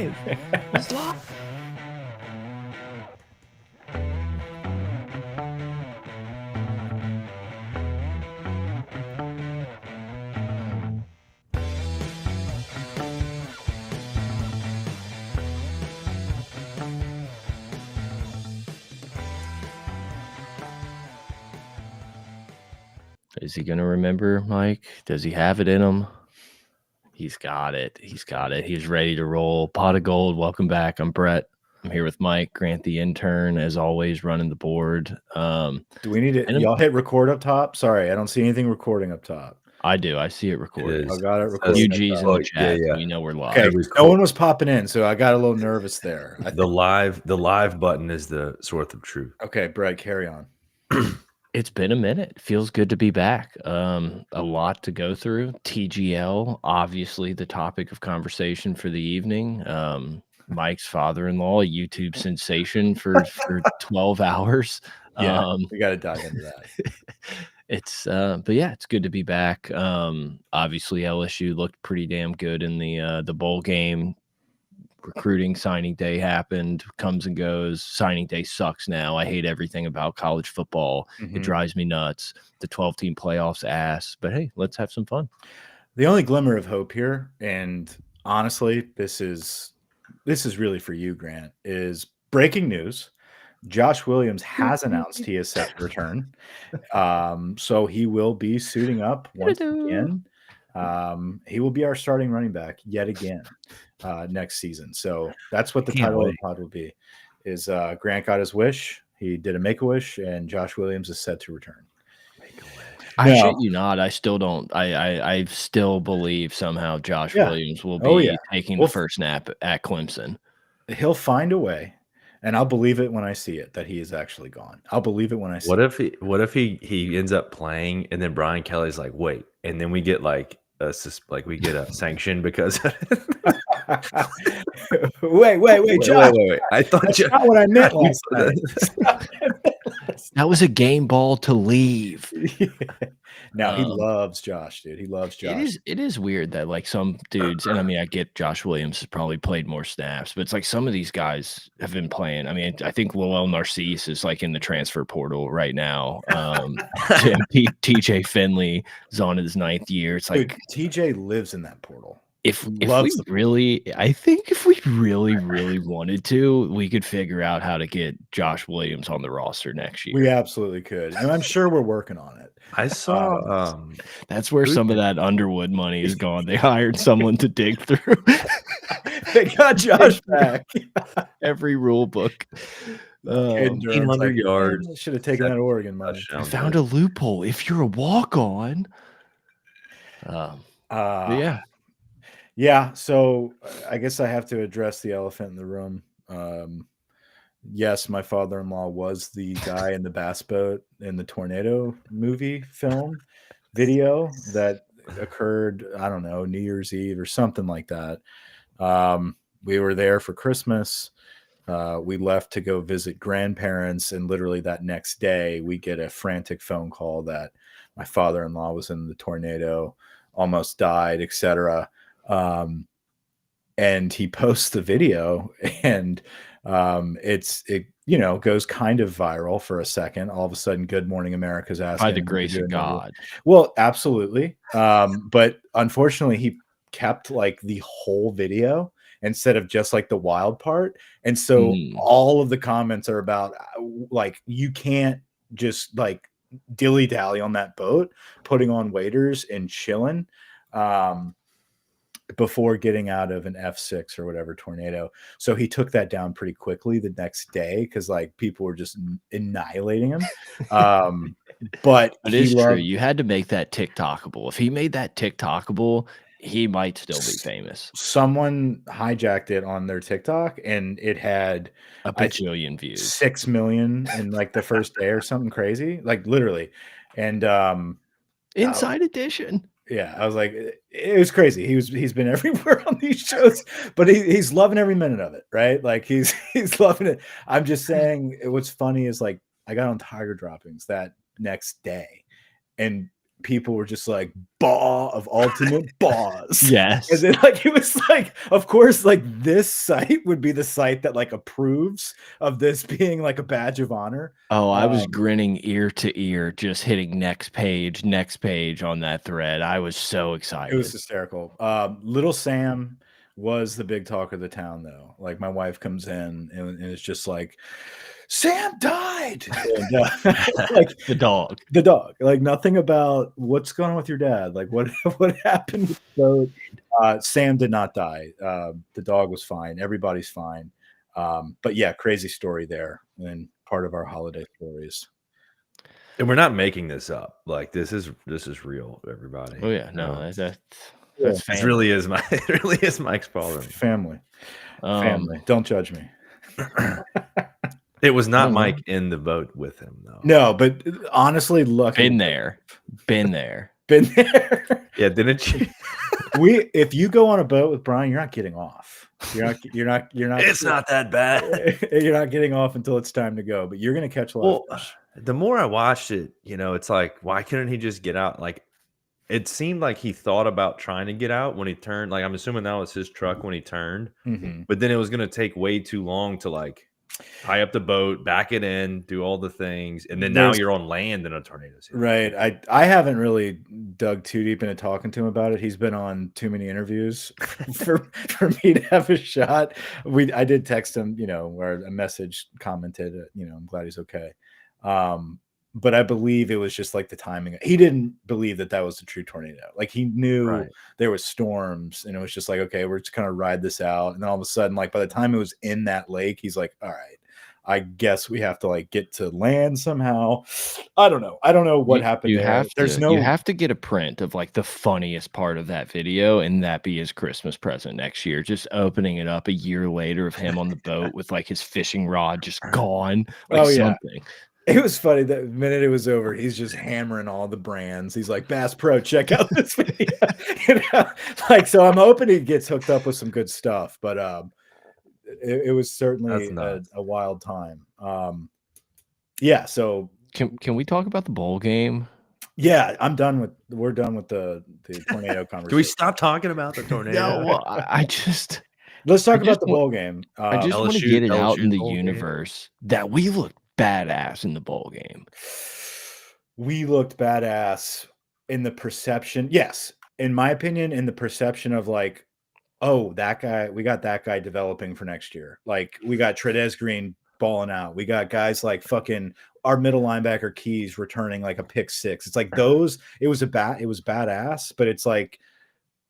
live. It's live. Is he going to remember, Mike? Does he have it in him? He's got it. He's got it. He's ready to roll. Pot of gold. Welcome back. I'm Brett. I'm here with Mike, Grant the intern, as always, running the board. Do we need it? Y'all hit record up top? Sorry, I don't see anything recording up top. I do. I see it recorded. I got it recorded. UG's in the chat. Yeah. We know we're live. Okay, no one was popping in, so I got a little nervous there. The live button is the source of truth. Okay, Brett, carry on. It's been a minute. Feels good to be back. A lot to go through. TGL, obviously the topic of conversation for the evening. Mike's father-in-law, a YouTube sensation for 12 hours. Yeah, we got to dive into that. But yeah, it's good to be back. Obviously LSU looked pretty damn good in the bowl game. Recruiting signing day happened, comes and goes. Signing day sucks now. I hate everything about college football. It drives me nuts. The 12-team playoffs ass. But hey, let's have some fun. The only glimmer of hope here, and honestly, this is really for you, Grant, is breaking news. Josh Williams has announced he is set to return. So he will be suiting up once again. He will be our starting running back yet again next season. So that's what the title of the pod will be, is Grant got his wish. He did a make-a-wish, and Josh Williams is set to return. I shit you not. I still don't. I still believe somehow Josh Williams will be taking the first snap at Clemson. He'll find a way, and I'll believe it when I see it that he is actually gone. I'll believe it when I see it. What if he ends up playing, and then Brian Kelly's like, wait, and then we get like a sanction because wait, Josh. Wait. I thought that's not what I meant last night. That was a game ball to leave. Now he loves Josh, dude. He loves Josh. It is weird that like some dudes, and I mean, I get Josh Williams has probably played more snaps, but it's like some of these guys have been playing. I mean, I think Lowell Narcisse is like in the transfer portal right now. TJ Finley is on his 9th year. It's like, dude, TJ lives in that portal. If we really wanted to, we could figure out how to get Josh Williams on the roster next year. We absolutely could, and I'm sure we're working on it. I saw that's where some of that Underwood money is gone. They hired someone to dig through. They got Josh back. Every rule book. 1,800 yards. Should have taken that Oregon money. I found a loophole. If you're a walk-on. Yeah, so I guess I have to address the elephant in the room. Yes, my father-in-law was the guy in the bass boat in the tornado movie film video that occurred, I don't know, New Year's Eve or something like that. We were there for Christmas. We left to go visit grandparents, and literally that next day we get a frantic phone call that my father-in-law was in the tornado, almost died, etc. And he posts the video, and it goes kind of viral for a second. All of a sudden, Good Morning America's asking, by the grace of God. Well, absolutely. But unfortunately, he kept like the whole video instead of just like the wild part. And so all of the comments are about like, you can't just like dilly-dally on that boat, putting on waders and chilling before getting out of an F6 or whatever tornado. So he took that down pretty quickly the next day because like people were just annihilating him. But it is true. You had to make that TikTokable. If he made that TikTokable, he might still be famous. Someone hijacked it on their TikTok, and it had a bajillion views, 6 million in like the first day or something crazy, like literally. And Inside Edition. Yeah, I was like, it was crazy. He's been everywhere on these shows, but he's loving every minute of it, right? Like he's loving it. I'm just saying, what's funny is like I got on Tiger Droppings that next day, and people were just like, "Baw of ultimate baws." Yes. And then like it was like, of course, like this site would be the site that like approves of this being like a badge of honor. Oh, I was grinning ear to ear, just hitting next page on that thread. I was so excited. It was hysterical. Little Sam was the big talk of the town, though. Like my wife comes in and it's just like, Sam died. And, like the dog. Like nothing about what's going on with your dad. Like what happened with the boat. Sam did not die. The dog was fine. Everybody's fine. But yeah, crazy story there. And part of our holiday stories. And we're not making this up. Like this is real, everybody. Oh yeah, no, that's it really is Mike's problem. Family. Don't judge me. It was not Mike in the boat with him, though. No, but honestly, lucky. Been there. Yeah, didn't you? If you go on a boat with Brian, you're not getting off. You're not. It's not that bad. You're not getting off until it's time to go, but you're gonna catch a lot of fish. The more I watched it, it's like, why couldn't he just get out? Like, it seemed like he thought about trying to get out when he turned. Like, I'm assuming that was his truck when he turned, but then it was gonna take way too long to like tie up the boat, back it in, do all the things, and then now you're on land in a tornado season. Right. I haven't really dug too deep into talking to him about it. He's been on too many interviews for me to have a shot. I did text him, where a message commented, I'm glad he's okay. But I believe it was just like the timing. He didn't believe that was a true tornado. Like he knew there was storms, and it was just like, okay, we're just gonna ride this out. And then all of a sudden, like by the time it was in that lake, he's like, all right, I guess we have to like get to land somehow. I don't know what happened. You have to get a print of like the funniest part of that video, and that be his Christmas present next year. Just opening it up a year later of him on the boat with like his fishing rod just gone. Like something. It was funny. The minute it was over, he's just hammering all the brands. He's like, Bass Pro, check out this video. Like, so I'm hoping he gets hooked up with some good stuff, but it was certainly a wild time. Yeah. So can we talk about the bowl game? Yeah, we're done with the tornado conversation. Can we stop talking about the tornado? No, well, let's talk about the bowl game. I just want to get it out in the universe that we looked badass in the bowl game. We looked badass in the perception. Yes, in my opinion, in the perception of like, oh, that guy, we got that guy developing for next year. Like we got Trez Green balling out. We got guys like fucking our middle linebacker Keys returning like a pick six. It's like those. It was badass, but it's like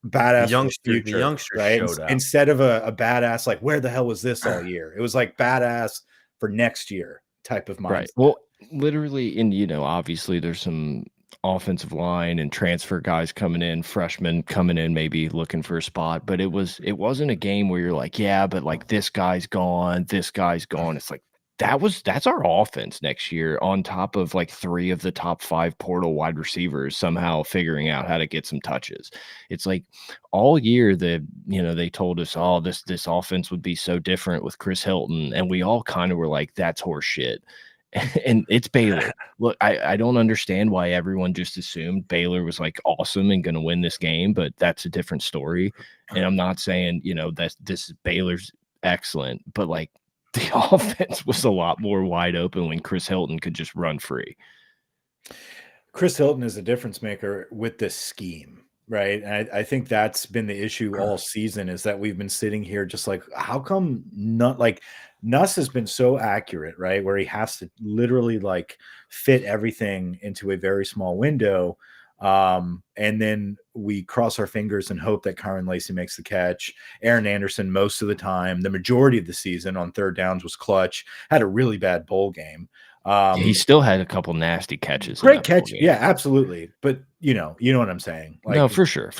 badass the youngster right? showed up. Instead of a badass like where the hell was this all year? It was like badass for next year type of mindset. Right. Well, literally, and obviously there's some offensive line and transfer guys coming in, freshmen coming in, maybe looking for a spot, but it wasn't a game where you're like, yeah, but like this guy's gone. It's like that's our offense next year, on top of like 3 of the top 5 portal wide receivers somehow figuring out how to get some touches. It's like all year they told us, oh, this offense would be so different with Chris Hilton, and we all kind of were like, that's horse shit. And it's Baylor. Look, I don't understand why everyone just assumed Baylor was like awesome and going to win this game, but that's a different story. And I'm not saying, that this is Baylor's excellent, but like the offense was a lot more wide open when Chris Hilton could just run free. Chris Hilton is a difference maker with this scheme, right? And I think that's been the issue all season, is that we've been sitting here just like, how come not like Nuss has been so accurate, right? Where he has to literally like fit everything into a very small window. And then we cross our fingers and hope that Kyron Lacey makes the catch. Aaron Anderson, most of the time, the majority of the season on third downs was clutch, had a really bad bowl game. He still had a couple nasty catches. Great catch. Yeah, absolutely. But you know what I'm saying. Like, no, for sure.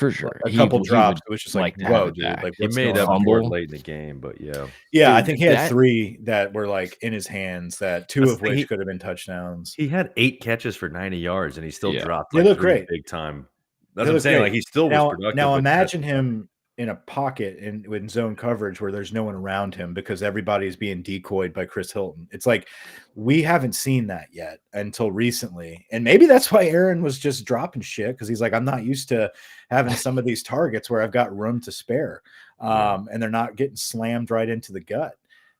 A couple drops. It was just like, whoa, dude. Like, he made up for it late in the game, but yeah. Yeah, dude, I think he had 3 that were like in his hands, that 2 of which could have been touchdowns. He had 8 catches for 90 yards, and he still dropped. They look great. Big time. That's what I'm saying. Like, he still was productive. Now imagine him in a pocket in zone coverage where there's no one around him because everybody's being decoyed by Chris Hilton. It's like we haven't seen that yet until recently. And maybe that's why Aaron was just dropping shit, because he's like, I'm not used to having some of these targets where I've got room to spare. And they're not getting slammed right into the gut.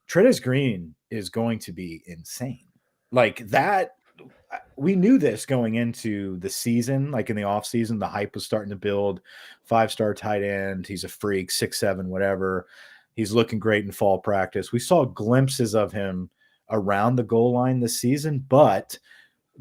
Trez Green is going to be insane. Like that, we knew this going into the season, like in the offseason, the hype was starting to build. 5-star tight end. He's a freak, 6'7", whatever. He's looking great in fall practice. We saw glimpses of him around the goal line this season, but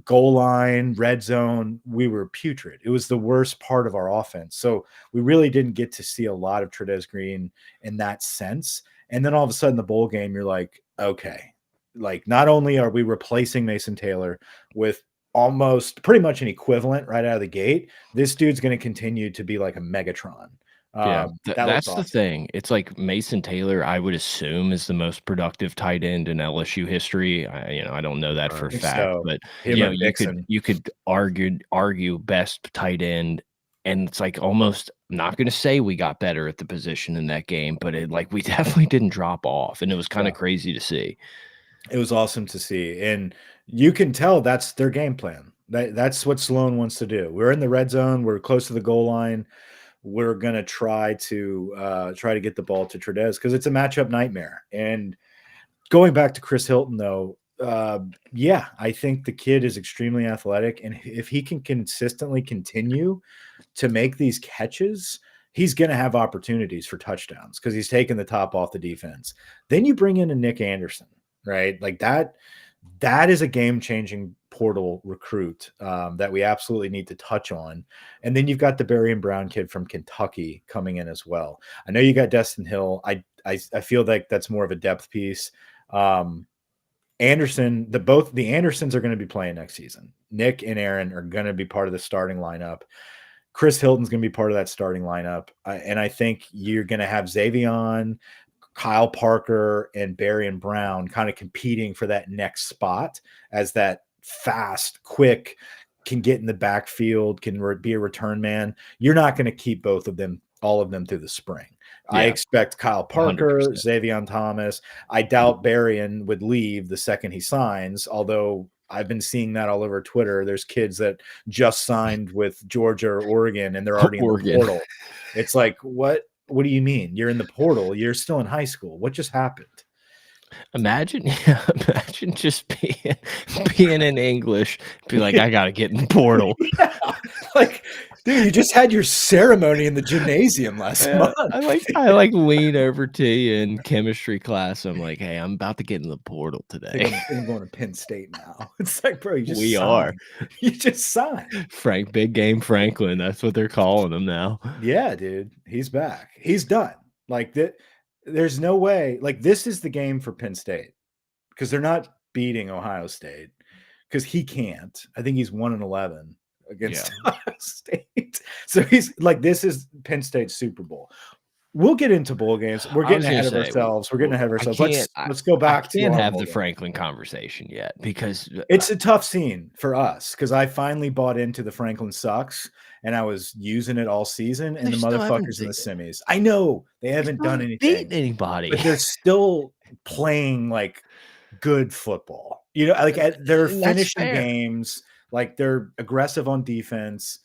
goal line, red zone, we were putrid. It was the worst part of our offense. So we really didn't get to see a lot of Trez Green in that sense. And then all of a sudden, the bowl game, you're like, okay, like not only are we replacing Mason Taylor with almost pretty much an equivalent right out of the gate, this dude's going to continue to be like a Megatron. Yeah, that's awesome. the thing. It's like Mason Taylor, I would assume, is the most productive tight end in LSU history. I don't know that for a fact, So, but Dixon. you could argue best tight end, and it's like almost. I'm not going to say we got better at the position in that game, but we definitely didn't drop off, and it was kind of crazy to see. It was awesome to see, and you can tell that's their game plan. That's what Sloan wants to do. We're in the red zone. We're close to the goal line. We're going to try to get the ball to Trez because it's a matchup nightmare. And going back to Chris Hilton, though, yeah, I think the kid is extremely athletic. And if he can consistently continue to make these catches, he's going to have opportunities for touchdowns because he's taking the top off the defense. Then you bring in a Nick Anderson, right? Like that is a game-changing portal recruit that we absolutely need to touch on. And then you've got the Barry and Brown kid from Kentucky coming in as well. I know you got Destin Hill. I feel like that's more of a depth piece. Anderson, the Andersons are going to be playing next season. Nick and Aaron are going to be part of the starting lineup. Chris Hilton's going to be part of that starting lineup. And I think you're going to have Xavion, Kyle Parker, and Barry and Brown kind of competing for that next spot as that fast, quick, can get in the backfield, can be a return man. You're not going to keep all of them through the spring. Yeah. I expect Kyle Parker, 100%. Xavion Thomas. I doubt Berrien would leave the second he signs, although I've been seeing that all over Twitter. There's kids that just signed with Georgia or Oregon, and they're already in the portal. It's like, what do you mean? You're in the portal. You're still in high school. What just happened? Imagine just being in English, be like, I gotta get in the portal. Yeah. Like, dude, you just had your ceremony in the gymnasium last month. I lean over to you in chemistry class. I'm like, hey, I'm about to get in the portal today. I'm going to Penn State now. It's like, bro, you just signed. Big Game Franklin. That's what they're calling him now. Yeah, dude, he's back. He's done. Like that. There's no way. Like, this is the game for Penn State because they're not beating Ohio State because he can't. I think he's 1-11 against Ohio State. So he's like, this is Penn State's Super Bowl. We'll get into bowl games. We're getting ahead of ourselves. We're getting ahead of ourselves. Let's go back to have the Franklin conversation yet because it's a tough scene for us because I finally bought into the Franklin sucks and I was using it all season and the motherfuckers in the semis. I know they haven't done anything. Beat anybody. But they're still playing like good football. Like they're finishing games, like they're aggressive on defense,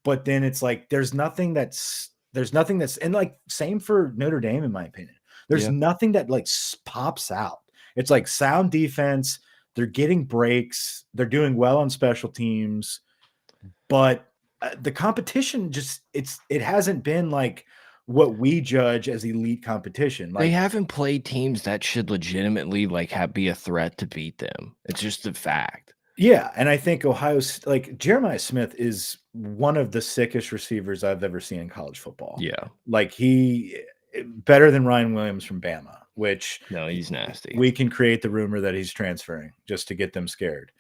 but then it's like there's nothing that's and like same for Notre Dame in my opinion. There's nothing that like pops out. It's like sound defense, they're getting breaks, they're doing well on special teams, but the competition it hasn't been like what we judge as elite competition. Like, they haven't played teams that should legitimately be a threat to beat them. It's just a fact. Yeah, and I think Jeremiah Smith is one of the sickest receivers I've ever seen in college football. Yeah. Like better than Ryan Williams from Bama, which no, he's nasty. We can create the rumor that he's transferring just to get them scared.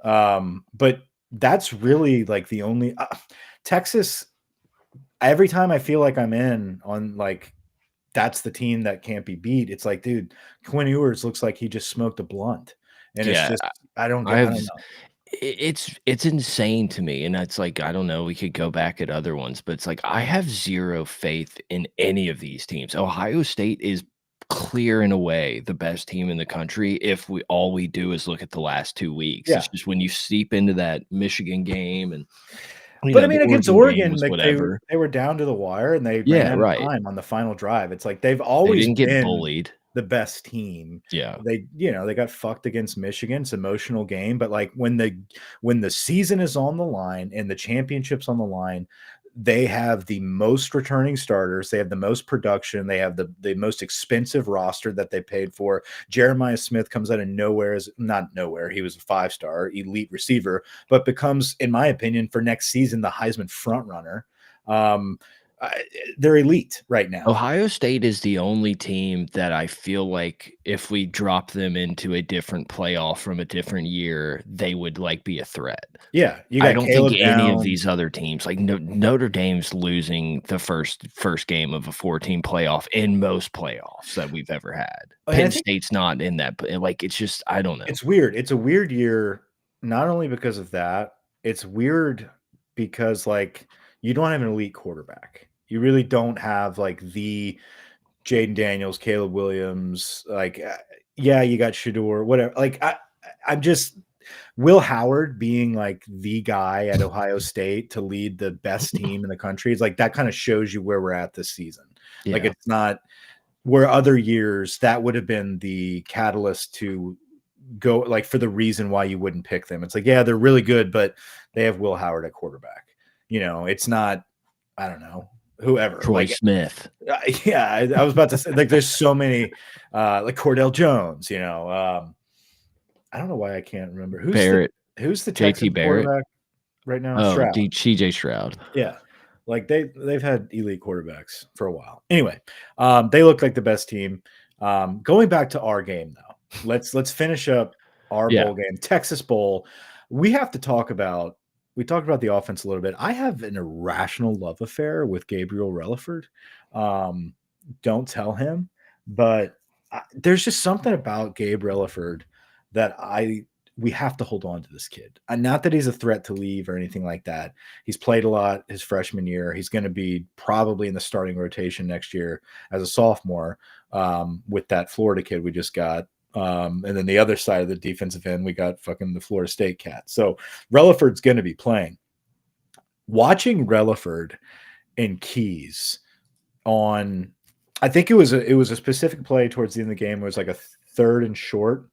But that's really like the only Texas. Every time I feel like I'm in on like that's the team that can't be beat. It's like, dude, Quinn Ewers looks like he just smoked a blunt. And it's just I don't know. It's insane to me, and that's like, I don't know, we could go back at other ones, but it's like I have zero faith in any of these teams. Ohio State is clear and away the best team in the country if we do is look at the last 2 weeks. Yeah. It's just when you seep into that Michigan game and But I mean, the against Oregon game Oregon, was like whatever. they were down to the wire and they ran Yeah, out of right. time on the final drive. It's like they've They always didn't get been bullied. the best team. Yeah. They, they got fucked against Michigan. It's an emotional game, but like when the season is on the line and the championship's on the line, they have the most returning starters. They have the most production. They have the most expensive roster that they paid for. Jeremiah Smith comes out of nowhere, as not nowhere. He was a 5-star elite receiver, but becomes, in my opinion, for next season, the Heisman front runner. They're elite right now. Ohio State is the only team that I feel like if we drop them into a different playoff from a different year, they would like be a threat. Yeah, you got I don't Caleb think any of Downs. these other teams, like Notre Dame's losing the first game of a 14 playoff in most playoffs that we've ever had. And Penn State's not in that, but like it's just, I don't know. It's weird. It's a weird year, not only because of that. It's weird because like you don't have an elite quarterback. You really don't have like the Jaden Daniels, Caleb Williams. Like, yeah, you got Shador, whatever. Like, I'm just Will Howard being like the guy at Ohio State to lead the best team in the country. It's like that kind of shows you where we're at this season. Yeah. Like, it's not where other years that would have been the catalyst to go, like, for the reason why you wouldn't pick them. It's like, yeah, they're really good, but they have Will Howard at quarterback. It's not, I don't know, whoever. Troy Smith. Yeah, I was about to say, like, there's so many, like Cordell Jones. I don't know why I can't remember Barrett. Who's the JT Texans Barrett quarterback right now? Oh, Stroud. CJ Stroud. Yeah, like they've had elite quarterbacks for a while. Anyway, they look like the best team. Going back to our game though, let's finish up our bowl game, Texas Bowl. We have to talk about. We talked about the offense a little bit. I have an irrational love affair with Gabriel Relaford. Don't tell him, but there's just something about Gabe Relaford that we have to hold on to this kid. Not that he's a threat to leave or anything like that. He's played a lot his freshman year. He's going to be probably in the starting rotation next year as a sophomore with that Florida kid we just got. And then the other side of the defensive end, we got fucking the Florida State cat. So Relaford's going to be playing. Watching Relaford and Keys on, I think it was a specific play towards the end of the game. It was like a 3rd and short.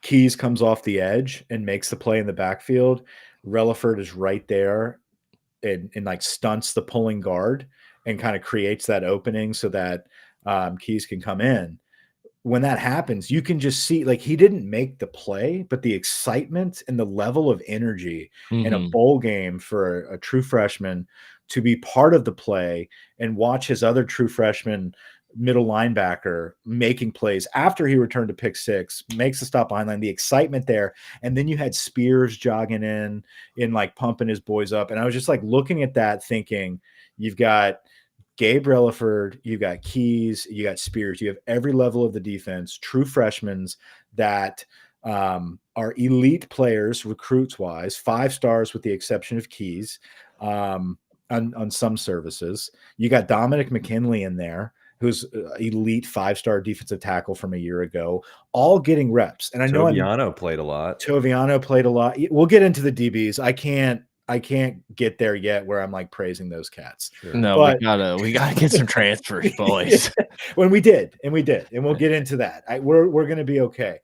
Keys comes off the edge and makes the play in the backfield. Relaford is right there and like stunts the pulling guard and kind of creates that opening so that Keys can come in. When that happens, you can just see, like, he didn't make the play, but the excitement and the level of energy in a bowl game for a true freshman to be part of the play and watch his other true freshman middle linebacker making plays after he returned to pick 6, makes the stop behind line, the excitement there. And then you had Spears jogging in like pumping his boys up. And I was just like looking at that thinking, you've got Gabe Relaford, you got Keys, you got Spears, you have every level of the defense, true freshmen that are elite players, recruits wise, 5 stars with the exception of Keys on some services. You got Dominic McKinley in there, who's elite 5-star defensive tackle from a year ago, all getting reps. And I know Toviano played a lot. Toviano played a lot. We'll get into the DBs. I can't get there yet where I'm like praising those cats. Sure. No, but we gotta get some transfers, boys. When we did, and we'll get into that. We're gonna be okay.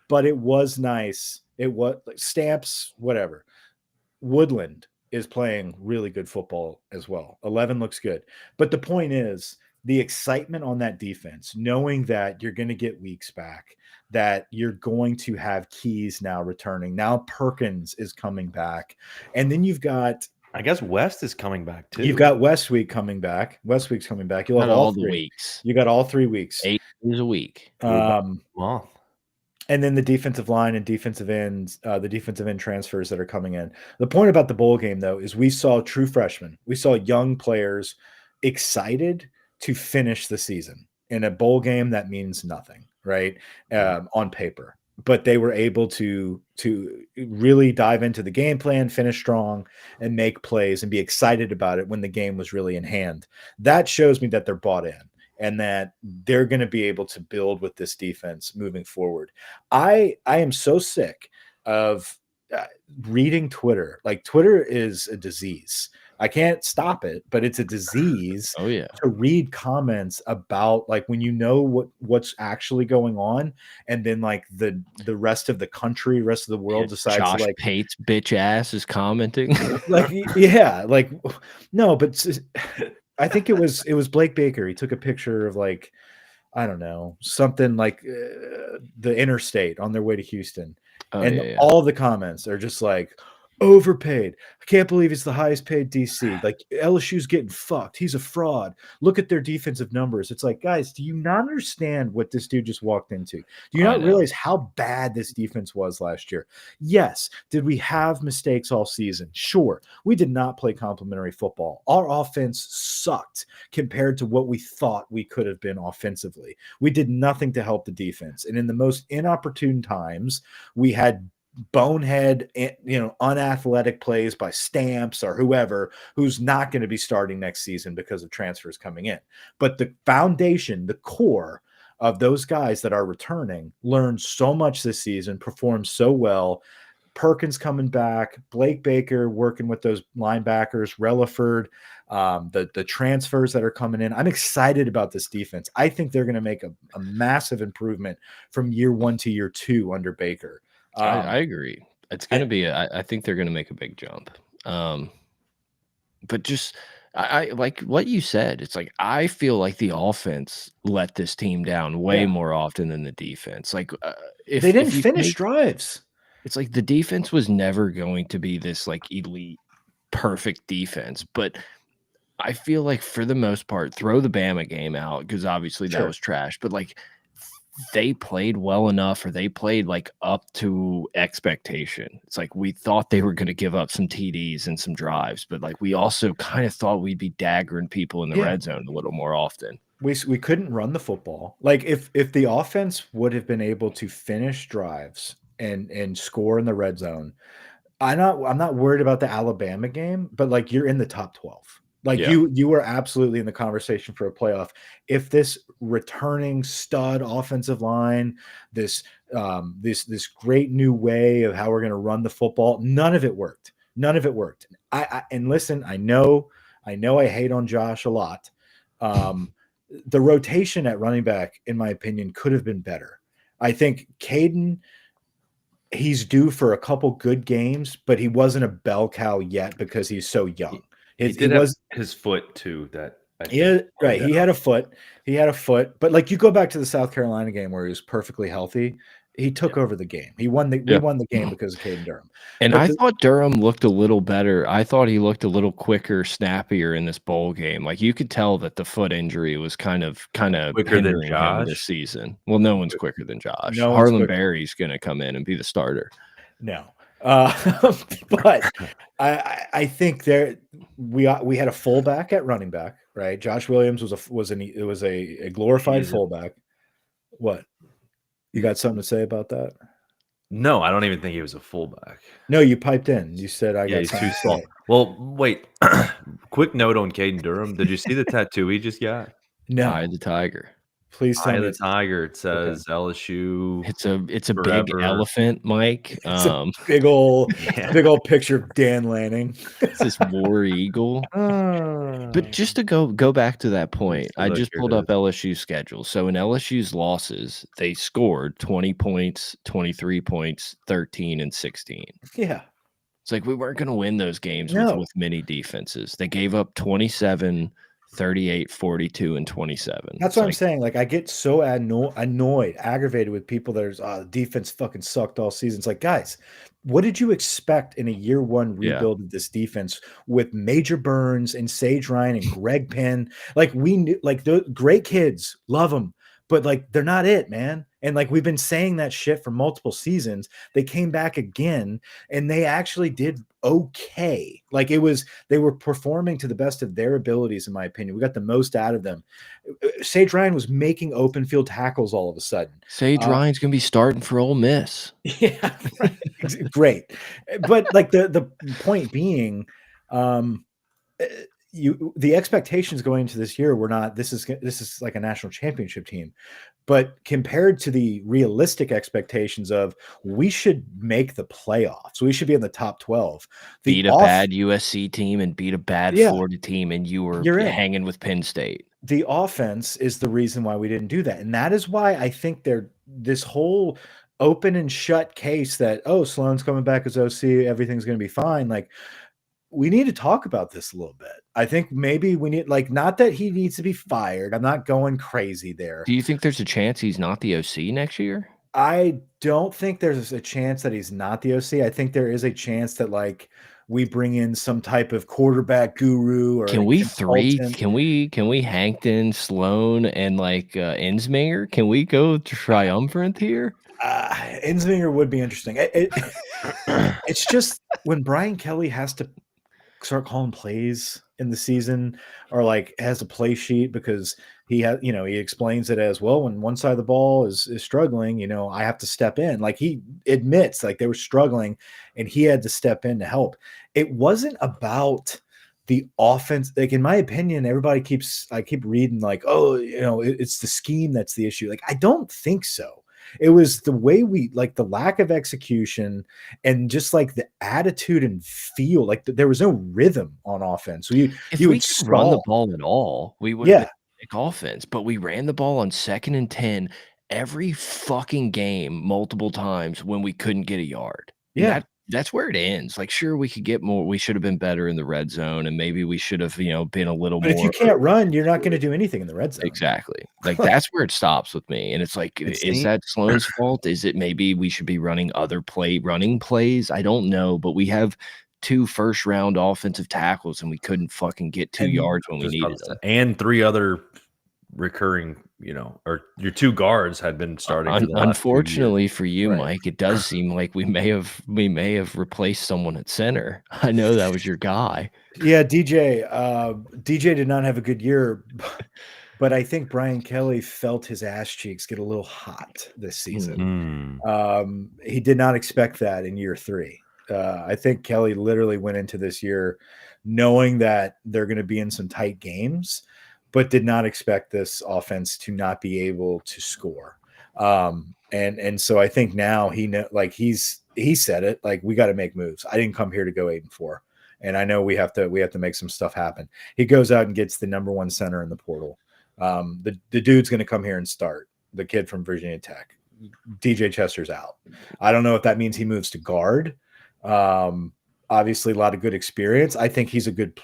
But it was nice. It was like Stamps, whatever. Woodland is playing really good football as well. 11 looks good. But the point is the excitement on that defense, knowing that you're going to get Weeks back, that you're going to have Keys now returning. Now Perkins is coming back. And then you've got, I guess West is coming back too. You've got Westweek coming back. Westweek's coming back. You'll have all 3 weeks. You got all 3 weeks. 8 days a week. And then the defensive line and defensive ends, the defensive end transfers that are coming in. The point about the bowl game, though, is we saw true freshmen. We saw young players excited to finish the season. In a bowl game, that means nothing, right? On paper. but they were able to really dive into the game plan, finish strong, and make plays and be excited about it when the game was really in hand. That shows me that they're bought in and that they're going to be able to build with this defense moving forward. I am so sick of reading Twitter. Like, Twitter is a disease. I can't stop it, but it's a disease. Oh yeah. To read comments about, like, when you know what's actually going on, and then like the rest of the country, rest of the world decides Josh to, like, Pate's bitch ass is commenting. like, yeah, like, no, but I think it was Blake Baker. He took a picture of, like, I don't know, something like the interstate on their way to Houston. Oh, And yeah. all the comments are just like, overpaid. I can't believe he's the highest paid DC. Like, LSU's getting fucked. He's a fraud. Look at their defensive numbers. It's like, guys, do you not understand what this dude just walked into? Do you not realize how bad this defense was last year? Yes. Did we have mistakes all season? Sure. We did not play complimentary football. Our offense sucked compared to what we thought we could have been offensively. We did nothing to help the defense. And in the most inopportune times, we had bonehead, unathletic plays by Stamps or whoever who's not going to be starting next season because of transfers coming in. But the foundation, the core of those guys that are returning, learned so much this season, performed so well. Perkins coming back, Blake Baker working with those linebackers, Relaford, the transfers that are coming in. I'm excited about this defense. I think they're going to make a massive improvement from year 1 to year 2 under Baker. I agree. It's going to be. I think they're going to make a big jump. But just I like what you said. It's like I feel like the offense let this team down way more often than the defense. Like if they didn't if finish drives, it's like the defense was never going to be this like elite, perfect defense. But I feel like for the most part, throw the Bama game out because obviously that was trash. But like, they played well enough, or they played like up to expectation. It's like we thought they were going to give up some TDs and some drives, but like we also kind of thought we'd be daggering people in the red zone a little more often. We couldn't run the football. Like, if the offense would have been able to finish drives and score in the red zone, I'm not worried about the Alabama game, but like, you're in the top 12. Like, you were absolutely in the conversation for a playoff. If this returning stud offensive line, this great new way of how we're going to run the football, none of it worked. None of it worked. And listen, I know I hate on Josh a lot. The rotation at running back, in my opinion, could have been better. I think Caden, he's due for a couple good games, but he wasn't a bell cow yet because he's so young. He did have his foot too. He had a foot. But like, you go back to the South Carolina game where he was perfectly healthy. He took over the game. We won the game because of Caden Durham. And I thought Durham looked a little better. I thought he looked a little quicker, snappier in this bowl game. Like, you could tell that the foot injury was kind of quicker than Josh this season. Well, no one's quicker than Josh. Harlan Berry's going to come in and be the starter. No. But I think we had a fullback at running back, right? Josh Williams was a glorified fullback. What? You got something to say about that? No, I don't even think he was a fullback. No, you piped in. You said he's too small. Well, wait. Quick note on Caden Durham. Did you see the tattoo he just got? No. Eye of the Tiger. Please tell me. The Tiger. It says LSU. It's a big elephant, Mike. It's a big old picture of Dan Lanning. It's this war eagle. But just to go back to that point, I just pulled up LSU's schedule. So in LSU's losses, they scored 20 points, 23 points, 13, and 16. Yeah. It's like we weren't going to win those games with many defenses. They gave up 27, 38, 42, and 27. That's what I'm saying. Like, I get so annoyed, aggravated with people that are, the defense fucking sucked all season. It's like, guys, what did you expect in a year one rebuild of this defense with Major Burns and Sage Ryan and Greg Penn? Like, we knew, like, the great kids, love them, but like they're not it, man. And like we've been saying that shit for multiple seasons. They came back again and they actually did okay. Like they were performing to the best of their abilities, in my opinion. We got the most out of them. Sage Ryan was making open field tackles all of a sudden. Sage Ryan's gonna be starting for Ole Miss. Yeah, right. Great. But like the point being, the expectations going into this year were not this is like a national championship team, but compared to the realistic expectations of we should make the playoffs, we should be in the top 12, beat a bad USC team and beat a bad Florida team, and you were hanging with Penn State. The offense is the reason why we didn't do that, and that is why I think this whole open and shut case that Sloan's coming back as OC, everything's going to be fine, like we need to talk about this a little bit. I think maybe we need, like, not that he needs to be fired. I'm not going crazy there. Do you think there's a chance he's not the OC next year? I don't think there's a chance that he's not the OC. I think there is a chance that like we bring in some type of quarterback guru or can we Hankton, Sloan, and like Nussmeier? Can we go triumvirate here? Nussmeier would be interesting. It's just when Brian Kelly has to start calling plays in the season or like has a play sheet because he explains it as well. When one side of the ball is struggling, I have to step in. Like he admits like they were struggling and he had to step in to help. It wasn't about the offense. Like in my opinion, I keep reading like, it's the scheme that's the issue. Like, I don't think so. It was the way the lack of execution and just like the attitude and feel like there was no rhythm on offense. So if we could run the ball at all, we would have been big offense, but we ran the ball on 2nd and 10 every fucking game multiple times when we couldn't get a yard. Yeah. That's where it ends. Like, sure, we could get more. We should have been better in the red zone, and maybe we should have, been a little more. If you can't run, you're not going to do anything in the red zone. Exactly. Like that's where it stops with me. And it's like, is that Sloan's fault? Is it maybe we should be running running plays? I don't know, but we have 2 first-round offensive tackles, and we couldn't fucking get 2 yards when we needed them, and 3 other recurring, or your 2 guards had been starting. Unfortunately for you, right, Mike, it does seem like we may have replaced someone at center. I know that was your guy. Yeah, DJ did not have a good year, but I think Brian Kelly felt his ass cheeks get a little hot this season. He did not expect that in year 3. I think Kelly literally went into this year knowing that they're going to be in some tight games, but did not expect this offense to not be able to score. And so I think now he said it, like, we got to make moves. I didn't come here to go 8-4. And I know we have to make some stuff happen. He goes out and gets the number 1 center in the portal. The dude's going to come here and start, the kid from Virginia Tech. DJ Chester's out. I don't know if that means he moves to guard. Obviously a lot of good experience. I think he's a good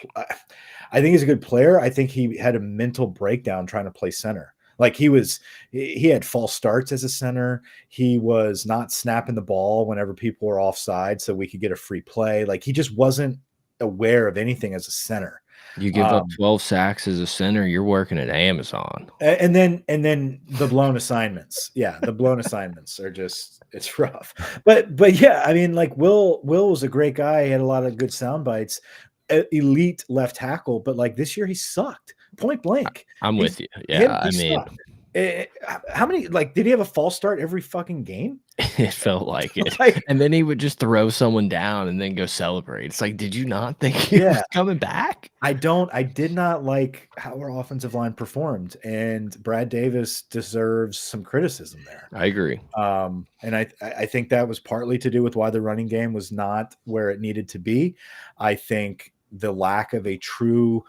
player. I think he had a mental breakdown trying to play center. Like he had false starts as a center. He was not snapping the ball whenever people were offside so we could get a free play. Like he just wasn't aware of anything as a center. You give up 12 sacks as a center, you're working at Amazon. And then the blown assignments. Yeah, the blown assignments are just, it's rough. But yeah, I mean, like Will was a great guy. He had a lot of good sound bites. Elite left tackle, but like this year he sucked point blank. I'm with you. Yeah, I mean, how many, like, did he have a false start every fucking game? It felt like it. And then he would just throw someone down and then go celebrate. It's like, did you not think he was coming back? I did not like how our offensive line performed, and Brad Davis deserves some criticism there. I agree. And I think that was partly to do with why the running game was not where it needed to be. I think the lack of a true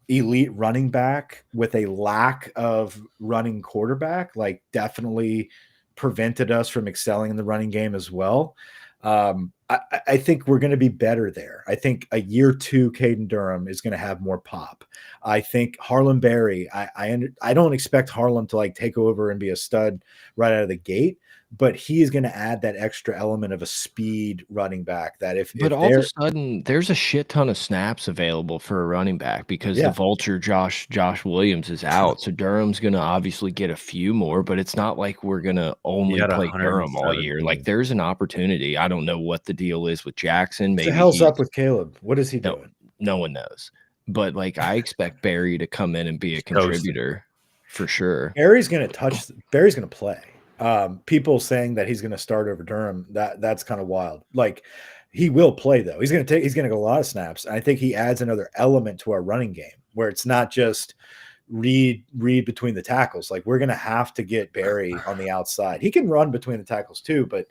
elite running back with a lack of running quarterback, like, definitely prevented us from excelling in the running game as well. I think we're going to be better there. I think a year 2 Caden Durham is going to have more pop. I think Harlem Berry, I don't expect Harlem to like take over and be a stud right out of the gate, but he is going to add that extra element of a speed running back that But if all of a they're sudden, there's a shit ton of snaps available for a running back because the yeah. vulture Josh Williams is out. So Durham's gonna obviously get a few more, but it's not like we're gonna He only had play Durham all year. Like 117. there's an opportunity. I don't know what the deal is with Jackson. What the Maybe hell's he's up with Caleb? What is he no doing? no one knows. But like I expect Barry to come in and be a He's toasted. contributor for sure. Barry's going to play. People saying that he's going to start over Durham, that's kind of wild. Like he will play though. He's going to get a lot of snaps. I think he adds another element to our running game where it's not just read between the tackles. Like we're going to have to get Barry on the outside. He can run between the tackles too, but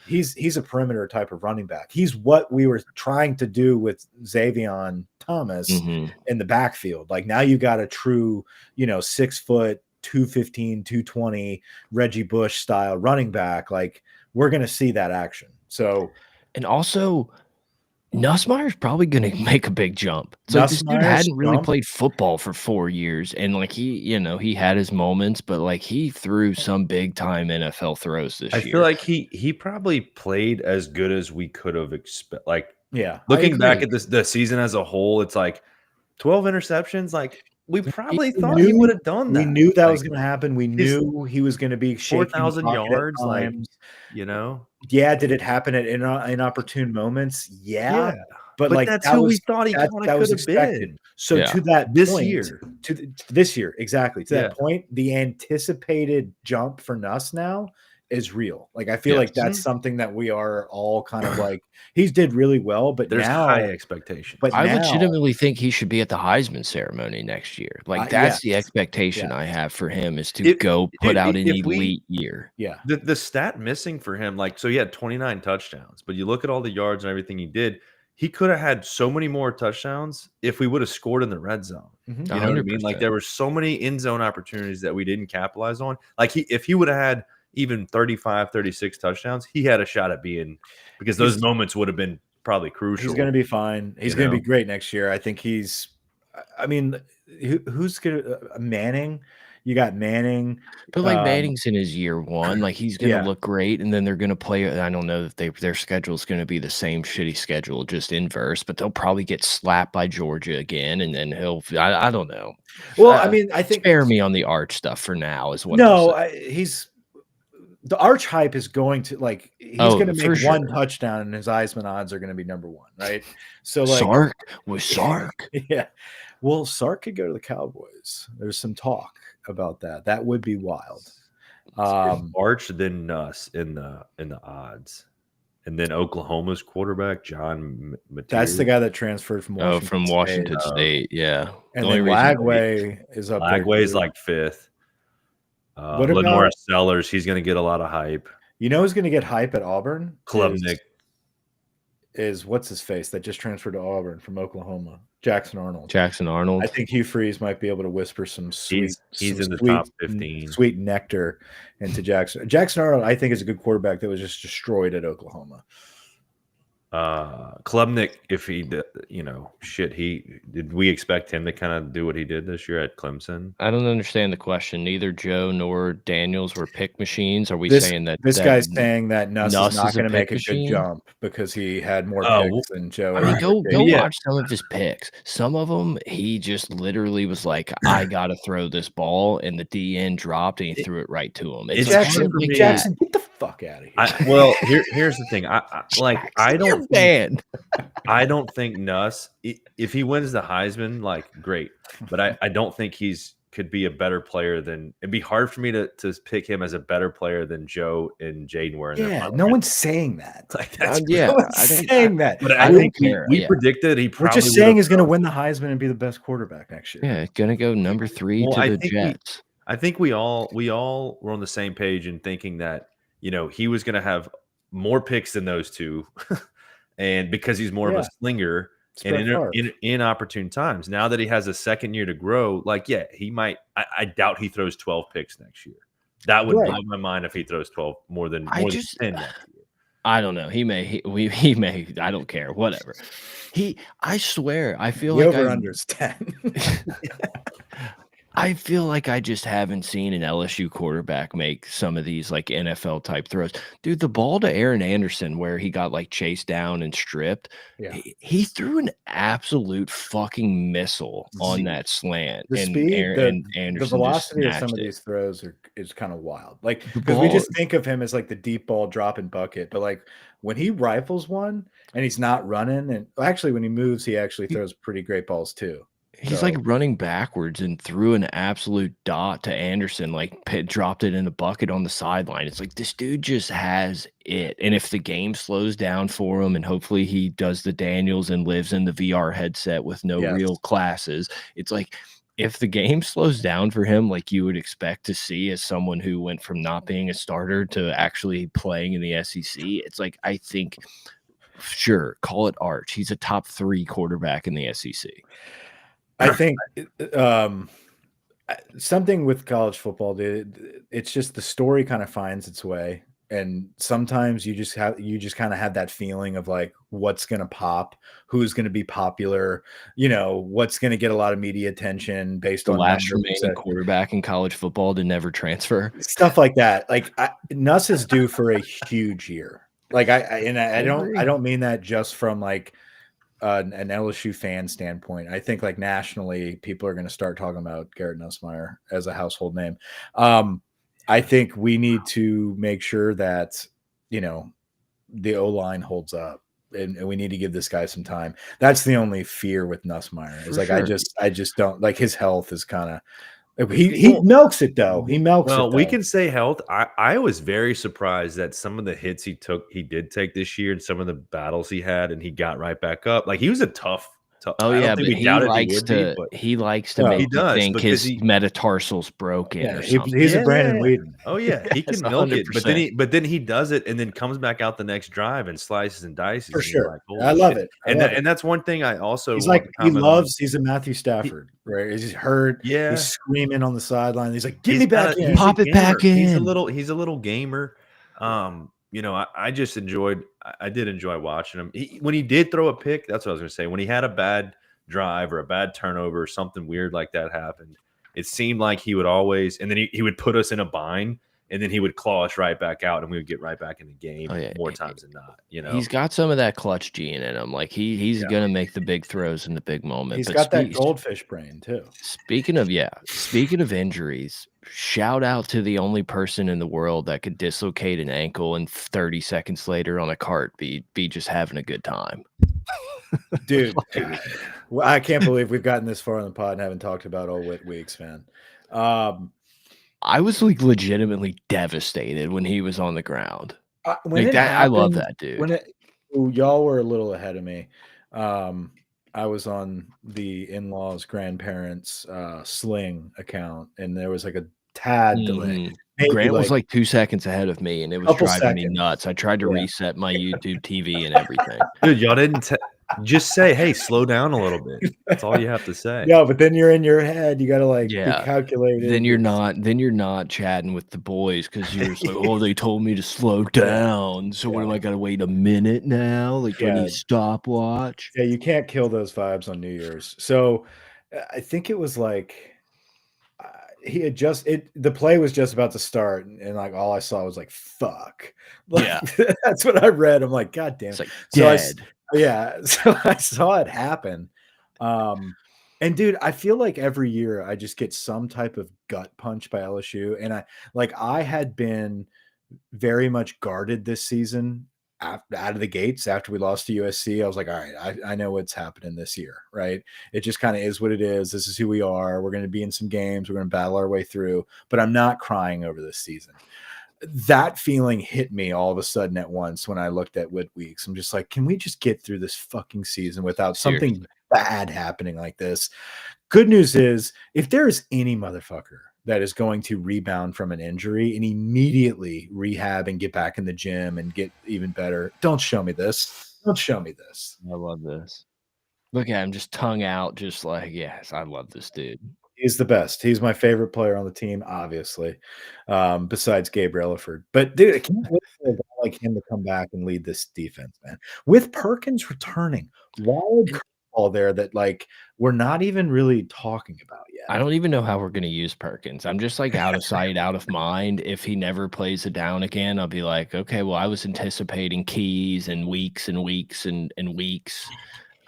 he's a perimeter type of running back. He's what we were trying to do with Xavier Thomas in the backfield. Like now you got a true, 6 foot, 215, 220 Reggie Bush style running back. Like we're going to see that action. So, and also Nussmeier's probably going to make a big jump. So like, this dude hadn't really played football for 4 years, and like he had his moments, but like he threw some big time NFL throws this year. I feel like he probably played as good as we could have expected. Like, yeah, looking back at the season as a whole, it's like 12 interceptions. Like we probably thought he would have done that. We knew that was going to happen. We knew he was going to be 4,000 yards. Like, yeah. Did it happen at inopportune moments? Yeah. But like that's who we thought he kind of could have been. So to that this year, exactly. To that point, the anticipated jump for Nuss now is real. Like I feel like that's something that we are all kind of like he's did really well, but there's now high expectations. But I legitimately think he should be at the Heisman ceremony next year. Like that's the expectation I have for him is to go put out an elite year. Yeah. The stat missing for him, like so he had 29 touchdowns, but you look at all the yards and everything he did. He could have had so many more touchdowns if we would have scored in the red zone. You know 100%. What I mean? Like there were so many end zone opportunities that we didn't capitalize on. Like if he would have had even 35, 36 touchdowns, he had a shot at being because those moments would have been probably crucial. He's going to be fine. He's going to be great next year. I think who's going to Manning? You got Manning. But like Manning's in his year one. Like he's going to look great. And then they're going to play. I don't know that their schedule is going to be the same shitty schedule, just inverse, but they'll probably get slapped by Georgia again. And then I don't know. Well, I mean, I think spare me on the Arch stuff for now is what the Arch hype is going to he's going to make one touchdown and his Heisman odds are going to be number one, right? So Sark. Yeah. Well, Sark could go to the Cowboys. There's some talk about that. That would be wild. Arch then Nuss in the odds. And then Oklahoma's quarterback, John Mateer. That's the guy that transferred from Washington State. Yeah. And then Lagway is up there. Lagway's like fifth. What about Lenora Sellers? He's going to get a lot of hype. You know who's going to get hype at Auburn? Klubnik. Is what's his face that just transferred to Auburn from Oklahoma? Jackson Arnold. I think Hugh Freeze might be able to whisper some sweet. He's in the top 15. Sweet nectar into Jackson. Jackson Arnold, I think, is a good quarterback that was just destroyed at Oklahoma. Klubnik, if he, did we expect him to kind of do what he did this year at Clemson? I don't understand the question. Neither Joe nor Daniels were pick machines. Are we saying that this guy's saying that Nuss is not going to make a good jump because he had more picks than Joe? I mean, go watch some of his picks. Some of them, he just literally was like, "I got to throw this ball," and the DN dropped and he threw it right to him. It's Jackson, get the fuck out of here. Here's the thing. I don't think Nuss, if he wins the Heisman, like great, but I don't think could be a better player than. It'd be hard for me to pick him as a better player than Joe and Jaden were. No one's saying that. No one's saying that. But I think we predicted he probably. We're just saying he's going to win the Heisman and be the best quarterback next year. Yeah, going to go number 3 to the Jets. I think we all were on the same page in thinking that he was going to have more picks than those two. And because he's more of a slinger and in inopportune times, now that he has a second year to grow, he might. I doubt he throws 12 picks next year. That would blow my mind if he throws 12 more than 10 next year. I don't know. He may. He may. I don't care. Whatever. I swear. I feel like over under 10. I feel like I just haven't seen an LSU quarterback make some of these like NFL type throws. Dude, the ball to Aaron Anderson where he got like chased down and stripped, Yeah. he threw an absolute fucking missile on Z that slant, The and speed, And the Anderson just velocity of some snatched of it. these throws is kind of wild. Like, The because we ball just think of him as like the deep ball dropping bucket, but like when he rifles one and he's not running, and well, actually when he moves, he actually throws pretty great balls too. He's, like, So running backwards and threw an absolute dot to Anderson, like, dropped it in a bucket on the sideline. It's like, this dude just has it, and if the game slows down for him and hopefully he does the Daniels and lives in the VR headset with no yes, real classes, it's like, if the game slows down for him like you would expect to see as someone who went from not being a starter to actually playing in the SEC, it's like, I think sure, call it Arch. He's a top 3 quarterback in the SEC. I think something with college football, it's just the story kind of finds its way, and sometimes you just kind of have that feeling of like what's going to pop, who's going to be popular, what's going to get a lot of media attention based The on last numbers, remaining quarterback in college football to never transfer. stuff like that. Like Nuss is due for a huge year. Like I agree. don't mean that just from like an LSU fan standpoint. I think like nationally, people are going to start talking about Garrett Nussmeier as a household name. I think we need to make sure that the O line holds up, and we need to give this guy some time. That's the only fear with Nussmeier. Is For like sure. I just don't like his health is kind of. He Well, milks it though. He milks it well, though. we can say health. I was very surprised that some of the hits he did take this year, and some of the battles he had, and he got right back up. Like he was a tough. Oh, I don't yeah, think but we doubted he would be, but he likes to Oh, make he you does think because his he. metatarsal's broken yeah, or something. he's a Yeah, Brandon yeah. Whedon. Oh yeah, he Yes, can milk it, 100%. but then he does it, and then comes back out the next drive and slices and dices, For and you're sure. like, I holy love shit! it. I love it. And that's one thing I also He's want like to comment on. he's a Matthew He, Stafford, right? He's hurt. He's yeah, screaming on the sideline. He's like, "Get me he's back kinda in." he's a Pop it back gamer. in. He's a little gamer. I just enjoyed I did enjoy watching him. When he did throw a pick, that's what I was gonna say. When he had a bad drive or a bad turnover or something weird like that happened, it seemed like he would always and then he would put us in a bind and then he would claw us right back out and we would get right back in the Oh, game yeah. more times than not. He's got some of that clutch gene in him. Like, he's Yeah. gonna make the big throws in the big moment. He's But got that goldfish brain too. speaking of injuries, shout out to the only person in the world that could dislocate an ankle and 30 seconds later on a cart be just having a good time. Dude, well, I can't believe we've gotten this far on the pod and haven't talked about old Whit Weeks, man. I was like legitimately devastated when he was on the ground. When Like it that, I love happened, that dude. y'all were a little ahead of me. I was on the in-laws' grandparents' Sling account, and there was like a tad delay, maybe Grant was like like 2 seconds ahead of me, and it was couple driving me seconds. nuts. I tried to Yeah. reset my YouTube TV and everything. Dude, y'all didn't just say, hey, slow down a little bit. That's all you have to say. Yeah, but then you're in your head. You got to like be Yeah. calculated. Then you're not chatting with the boys because you're just like, oh, they told me to slow down. So what am I gotta wait a minute now? Like, do I need Yeah. a stopwatch? Yeah, you can't kill those vibes on New Year's. So I think it was like he had the play was just about to start, and like all I saw was like fuck. Like, Yeah. that's what I read. I'm like, God damn It's it. like So dead. so I saw it happen. And dude, I feel like every year I just get some type of gut punch by LSU. And I had been very much guarded this season out of the gates after we lost to USC. I was like, all right, I know what's happening this year, right? It just kind of is what it is. This is who we are. We're going to be in some games. We're going to battle our way through, but I'm not crying over this season. That feeling hit me all of a sudden at once when I looked at Whit Weeks. I'm just like, can we just get through this fucking season without something Seriously. bad happening like this? Good news is, if there is any motherfucker that is going to rebound from an injury and immediately rehab and get back in the gym and get even better, don't show me this. Don't show me this. I love this. Look at him just tongue out, just like, yes, I love this dude. He's the best. He's my favorite player on the team, obviously, besides Gabe Relaford. But dude, I can't wait for a guy like him to come back and lead this defense, man. With Perkins returning, wild curveball there that like we're not even really talking about yet. I don't even know how we're gonna use Perkins. I'm just like out of sight, out of mind. If he never plays a down again, I'll be like, okay, well, I was anticipating keys and weeks and weeks and weeks.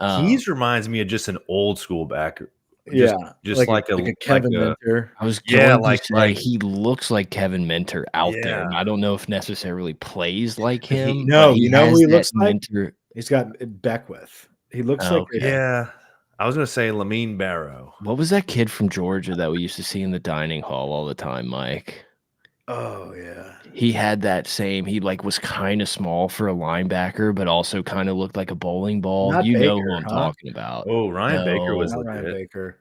Keys reminds me of just an old school backer. Yeah, Just like a Kevin Minter. I was Yeah, going to say like he looks like Kevin Minter out there. Yeah. I don't know if necessarily plays like him. No, but he you know who has he that looks like? Minter. He's got Beckwith. He looks Oh, like okay. Yeah. I was gonna say Lamine Barrow. What was that kid from Georgia that we used to see in the dining hall all the time, Mike? Oh yeah. He had that same. He like was kind of small for a linebacker, but also kind of looked like a bowling ball. Not You know Baker, who I'm huh? talking about. Oh, Ryan Baker was Not Ryan legit. Baker.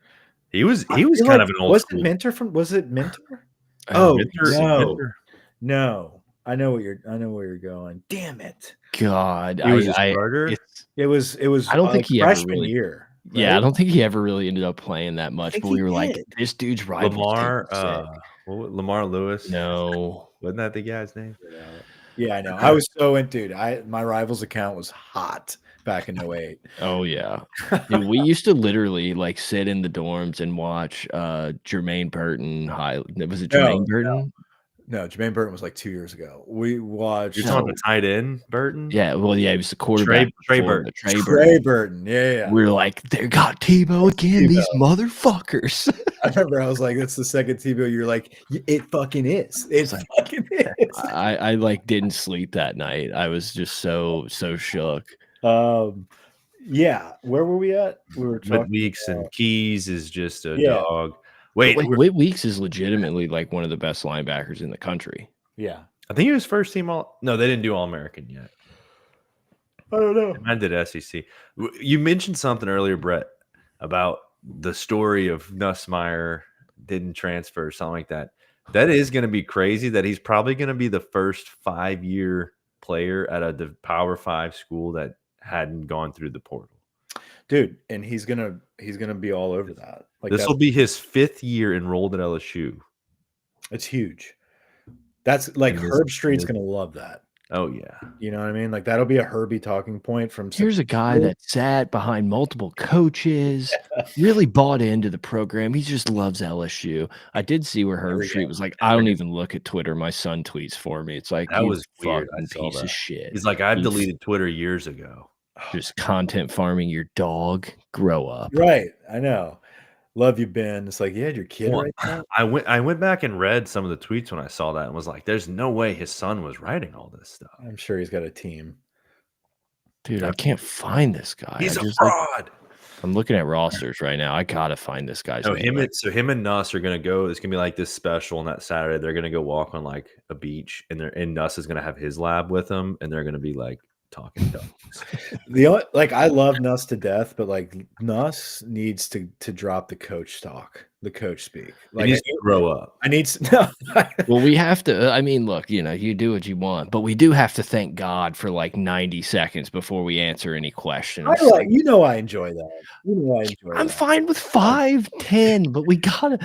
He was I kind feel of like- an old was school. it Minter from? Was it Minter? Oh, No. I know where you're going. Damn it! God, He was a starter? It was. I don't think he ever freshman really- year. yeah, I right? don't think he ever really ended up playing that much. think But we he were like, did. this dude's rival. Lamar Lewis. No, Wasn't that the guy's name? Yeah, I know. I was so in, dude. My Rivals account was hot back in 08. oh yeah, dude, we used to literally like sit in the dorms and watch Jermaine Burton. Was it Jermaine Burton? No, Jermaine Burton was like 2 years ago. We watched. You're talking the tight end, Burton? Yeah, well, yeah, he was the quarterback. Trey before, Burton. but Trey Burton. Yeah. We're like, they got Tebow again, these motherfuckers. I remember I was like, that's the second Tebow. You're like, it fucking is. It fucking is. I like didn't sleep that night. I was just so shook. Yeah. Where were we at? We were talking. Whit Weeks and Keys is just a Yeah. dog. Wait, Like, Whit Weeks is legitimately like one of the best linebackers in the country. Yeah. I think he was first team all. No, they didn't do All American yet. I don't know. I did SEC. You mentioned something earlier, Brett, about the story of Nussmeier didn't transfer or something like that. That is going to be crazy. That he's probably going to be the first 5-year player at a Power 5 school that hadn't gone through the portal. Dude, and he's gonna be all over that. Like This will be his 5th year enrolled at LSU. It's huge. That's like And this- Herb Street's gonna love that. Oh yeah, You know what I mean? Like that'll be a Herbie talking point from. Here's a guy that sat behind multiple coaches, really bought into the program. He just loves LSU. I did see where Herb Street was like, I don't even look at Twitter. My son tweets for me. It's like, that you was weird. I fucking saw piece that. of shit. He's like, I've You deleted Twitter years ago. just content farming your dog. Grow up. Right, I know. Love you, Ben. It's like you had your kid Well, right now. I went back and read some of the tweets when I saw that and was like, there's no way his son was writing all this stuff. I'm sure he's got a team. Dude, I can't find this guy. He's I a just, fraud. I'm looking at rosters right now. I gotta find this guy's name. Him and Nuss are gonna go. It's gonna be like this special on that Saturday. They're gonna go walk on like a beach, and Nuss is gonna have his lab with him, and they're gonna be like talking dogs. I love Nuss to death, but like Nuss needs to drop the coach talk, the coach speak. Like He needs to grow up. I need no. Well, we have to. I mean, look, you do what you want, but we do have to thank God for like 90 seconds before we answer any questions. I enjoy that. I'm fine with 5, 10, but we gotta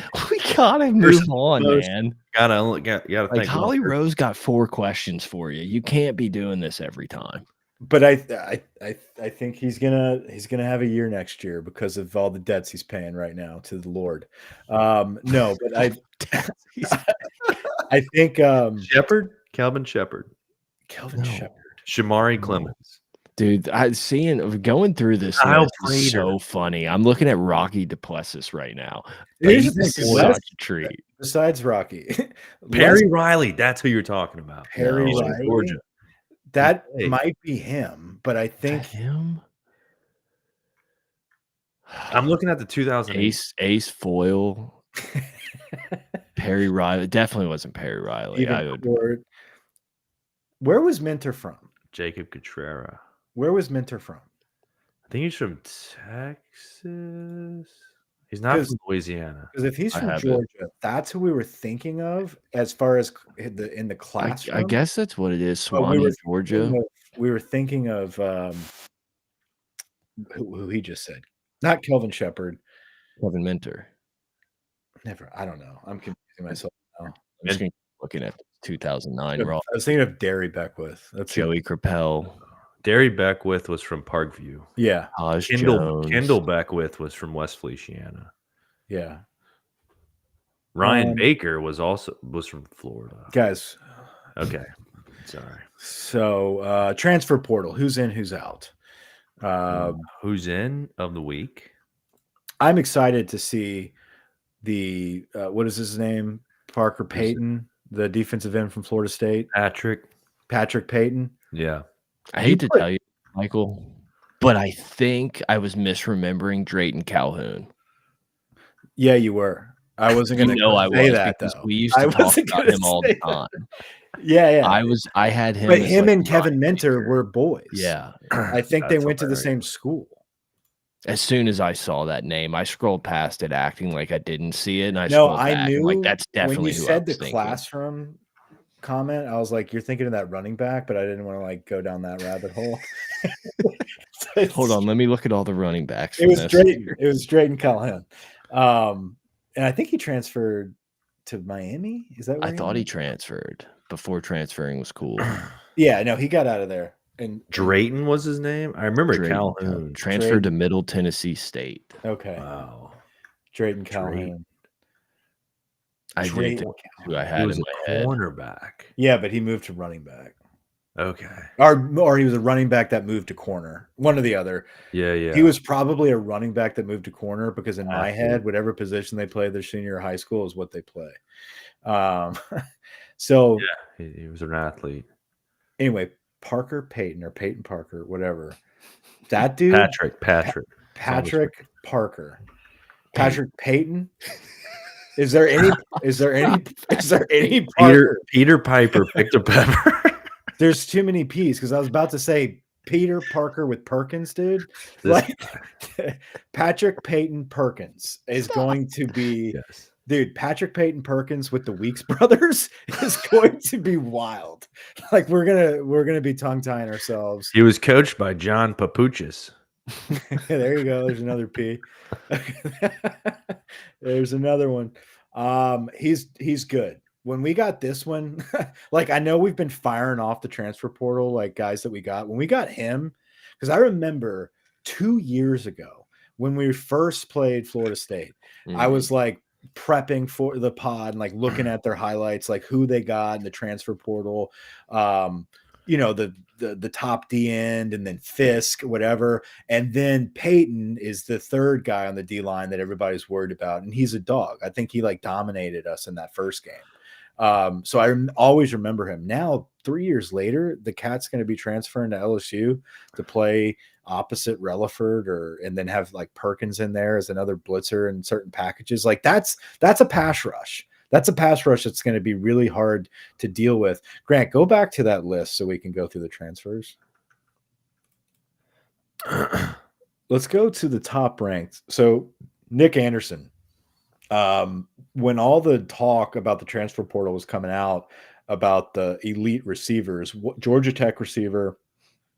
move on, man. Gotta Like think. Holly Rose got 4 questions for you. You can't be doing this every time. But I think he's gonna have a year next year because of all the debts he's paying right now to the Lord. No, but I think Shepard, Calvin Shepard, Kelvin Shepard, Shamari Clemens. Dude, going through this Kyle list is so funny. I'm looking at Rocky DuPlessis right now. Here's He's the thing, such a treat. besides Rocky, Perry Riley. That's who you're talking about. Perry He's from Riley? Georgia. that Hey. might be him, but I think Him? I'm looking at the 2008. Ace Foyle. Perry Riley. Definitely wasn't Perry Riley. Where was Minter from? Jacob Catrera. Where was Minter from? I think he's from Texas. He's not from Louisiana. Because if he's I from have it. Georgia, that's who we were thinking of as far as in the classroom. I guess that's what it is. But we Swanee, were Georgia. We were thinking of who he just said, not Kelvin Shepard. Kevin Minter. Never. I don't know. I'm confusing myself now. I'm just gonna keep looking at 2009. Raw. I was thinking of Derry Beckwith. That's Joey Crapel. Derry Beckwith was from Parkview. Yeah. Taj Kendall Jones. Kendall Beckwith was from West Feliciana. Yeah. Ryan Baker was from Florida. Guys. Okay. Sorry. So transfer portal. Who's in, who's out? Who's in of the week? I'm excited to see the what is his name? Parker Payton, the defensive end from Florida State. Patrick Payton. Yeah. I hate to tell you, Michael, but I think I was misremembering Drayton Calhoun. Yeah, you were. I wasn't going to say that though. We used to talk about him all the time. Yeah. I had him. But him and Kevin Minter were boys. Yeah. I think they went to the same school. As soon as I saw that name, I scrolled past it, acting like I didn't see it. And I knew, like, that's definitely when you said the classroom comment, I was like, you're thinking of that running back, but I didn't want to like go down that rabbit hole. Hold on, let me look at all the running backs. It was Drayton Calhoun. And I think he transferred to Miami. Is that where I thought he transferred before transferring was cool. Yeah, no, he got out of there. And Drayton was his name. I remember Calhoun transferred to Middle Tennessee State. Okay. Wow. Drayton Calhoun. I did who I had in my head. Cornerback. Yeah, but he moved to running back. Okay. Or he was a running back that moved to corner. One or the other. Yeah. He was probably a running back that moved to corner because in my head, whatever position they play their senior high school is what they play. So yeah, he was an athlete. Anyway, Parker Payton or Peyton Parker, whatever. That dude, Patrick Parker, Patrick Payton. Is there any Parker? Peter Piper picked a pepper. There's too many P's because I was about to say Peter Parker with Perkins, dude. Like Patrick Payton Perkins is going to be, dude. Patrick Payton Perkins with the Weeks brothers is going to be wild. Like we're gonna be tongue tying ourselves. He was coached by John Papuchis. There you go. There's another P. There's another one. He's good. When we got this one, like I know we've been firing off the transfer portal, like guys that we got. When we got him, because I remember 2 years ago when we first played Florida State, I was like prepping for the pod and like looking at their highlights, like who they got in the transfer portal. You know, the top D end and then Fisk, whatever. And then Peyton is the third guy on the D line that everybody's worried about. And he's a dog. I think he like dominated us in that first game. So I always remember him. Now, 3 years later, the cat's going to be transferring to LSU to play opposite Relaford and then have like Perkins in there as another blitzer in certain packages. Like that's a pass rush. That's a pass rush that's going to be really hard to deal with. Grant, go back to that list so we can go through the transfers. Let's go to the top ranked. So Nick Anderson. When all the talk about the transfer portal was coming out about the elite receivers, Georgia Tech receiver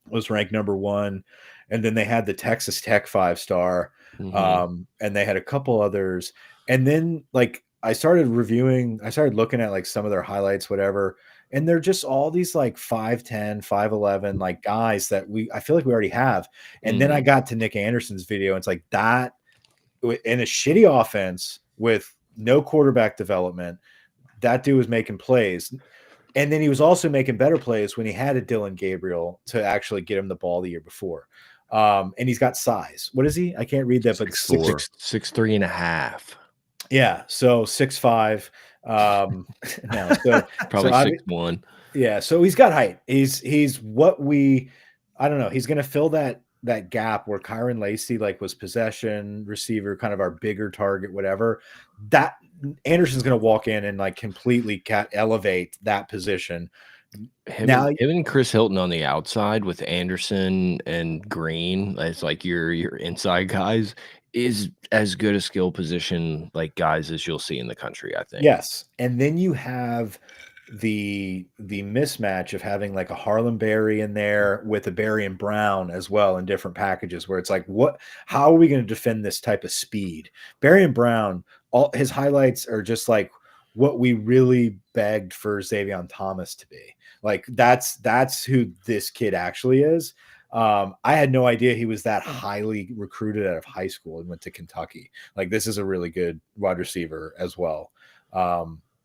was ranked number 1. And then they had the Texas Tech 5-star. And they had a couple others. And then like, I started looking at like some of their highlights, whatever. And they're just all these like 5'10", 5'11", like guys that I feel like we already have. And then I got to Nick Anderson's video. And it's like that in a shitty offense with no quarterback development, that dude was making plays. And then he was also making better plays when he had a Dylan Gabriel to actually get him the ball the year before. And he's got size. What is he? I can't read that, but 6'3" and a half. Yeah, so 6'5". No, so probably 6'1". Yeah, so he's got height. He's what I don't know. He's going to fill that gap where Kyron Lacey like was possession receiver, kind of our bigger target, whatever. That Anderson's going to walk in and like completely elevate that position. Him and Chris Hilton on the outside with Anderson and Green as like your inside guys is as good a skill position like guys as you'll see in the country, I think. Yes. And then you have the mismatch of having like a Harlem Berry in there with a Berry and Brown as well in different packages where it's like, how are we going to defend this type of speed? Berry and Brown, all his highlights are just like what we really begged for Xavier Thomas to be. Like that's who this kid actually is. I had no idea he was that highly recruited out of high school and went to Kentucky. Like this is a really good wide receiver as well.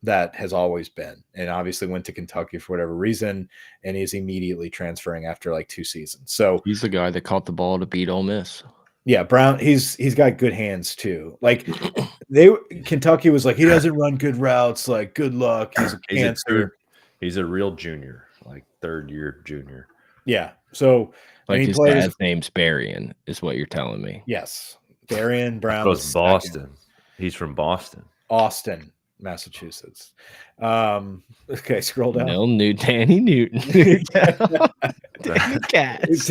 That has always been, and obviously went to Kentucky for whatever reason, and is immediately transferring after like 2 seasons. So He's the guy that caught the ball to beat Ole Miss. yeah, Brown, he's got good hands too. Like Kentucky was like, he doesn't run good routes. Like, good luck. He's a cancer. He's a real junior, like 3rd-year junior. Yeah. So Like he his plays. dad's name's Berrien, is what you're telling me. Yes, Darian Brown. Goes Boston. He's from Boston. Austin, Massachusetts. Okay, scroll down. No, Danny Newton. Danny Cats.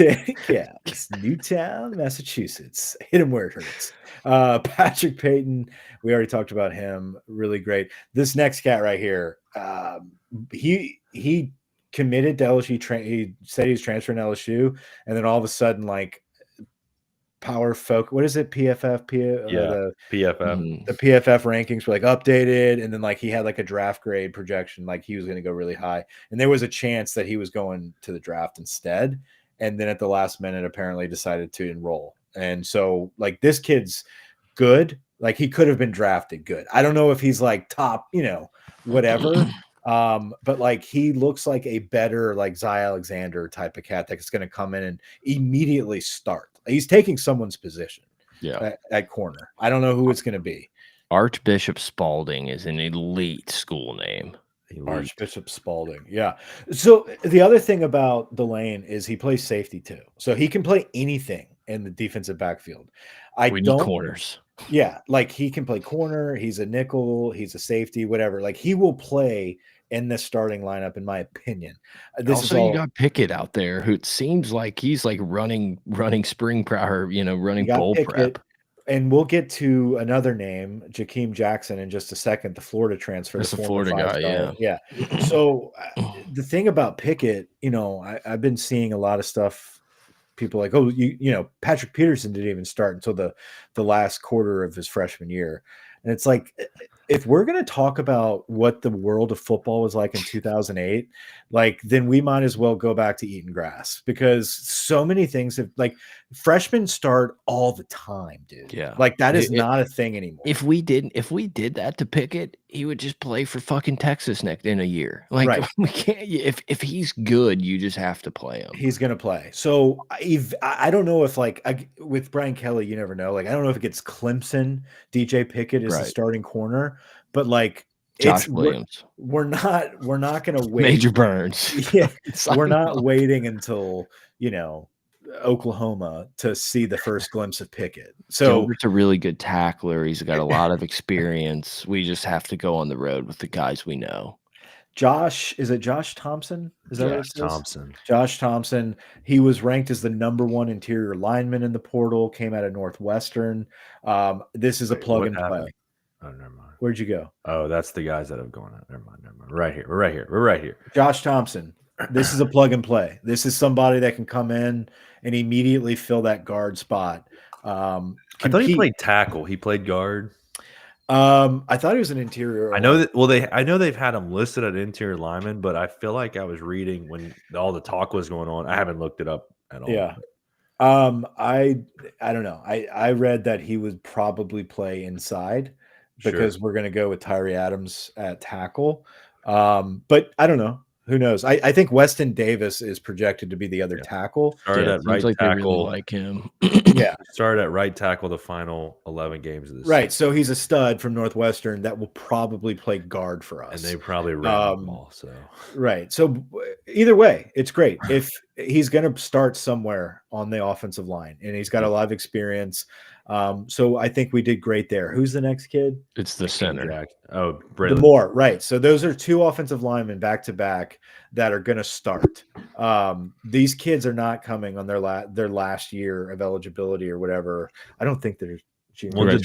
Newtown, Massachusetts. Hit him where it hurts. Patrick Payton, we already talked about him. Really great. This next cat right here, he committed to LSU. He said he's transferring to LSU, and then all of a sudden, like, Power Folk, what is it? PFF, PFF. The PFF rankings were like updated, and then like he had like a draft grade projection, like he was going to go really high, and there was a chance that he was going to the draft instead, and then at the last minute apparently decided to enroll. And so like this kid's good, like he could have been drafted good. I don't know if he's like top, whatever. But like he looks like a better like Zy Alexander type of cat that's going to come in and immediately start. He's taking someone's position at corner. I don't know who it's going to be. Archbishop Spalding is an elite school name. Archbishop Spalding. Yeah. So the other thing about Delane is he plays safety too. So he can play anything in the defensive backfield. We need corners. Yeah. Like he can play corner. He's a nickel. He's a safety, whatever. Like he will play in the starting lineup, in my opinion. You got Pickett out there, who it seems like he's like running spring prep, or running bowl prep. And we'll get to another name, Jakeem Jackson, in just a second. The Florida transfer. That's the Florida guy, yeah. So the thing about Pickett, I've been seeing a lot of stuff. People like, oh, Patrick Peterson didn't even start until the last quarter of his freshman year. And it's like, if we're going to talk about what the world of football was like in 2008, like, then we might as well go back to eating grass, because so many things have, like, freshmen start all the time, dude. Yeah. Like that is not a thing anymore. If we did that to Pickett, he would just play for fucking Texas next in a year. Like, right. We can't, if he's good, you just have to play him. He's going to play. So I don't know if with Brian Kelly, you never know. Like, I don't know if it gets Clemson, DJ Pickett is the starting corner, but like Josh Williams, we're not going to wait. Major Burns. Yeah. We're not waiting until, Oklahoma to see the first glimpse of Pickett. So Gilbert's a really good tackler. He's got a lot of experience. We just have to go on the road with the guys we know. Is it Josh Thompson? Is that Josh Thompson? Josh Thompson. He was ranked as the #1 interior lineman in the portal, came out of Northwestern. This is a plug and play. Oh, never mind. Where'd you go? Oh, that's the guys that have gone out. Never mind. We're right here. Josh Thompson. This is a plug and play. This is somebody that can come in and immediately fill that guard spot. I thought he played tackle. He played guard. I thought he was an interior. I know that. Well, I know they've had him listed at interior lineman, but I feel like I was reading when all the talk was going on. I haven't looked it up at all. Yeah. I don't know. I read that he would probably play inside because we're going to go with Tyree Adams at tackle. But I don't know. Who knows? I think Weston Davis is projected to be the other tackle. Started at right tackle. They really like him. Yeah. Started at right tackle the final 11 games of this season. So he's a stud from Northwestern that will probably play guard for us. And they probably ran the ball. So right. So either way, it's great. If he's going to start somewhere on the offensive line, and he's got a lot of experience. So I think we did great there. Who's the next kid? It's the center. Oh, the Moore, right. So those are 2 offensive linemen back to back that are going to start. These kids are not coming on their last year of eligibility or whatever. I don't think they're junior.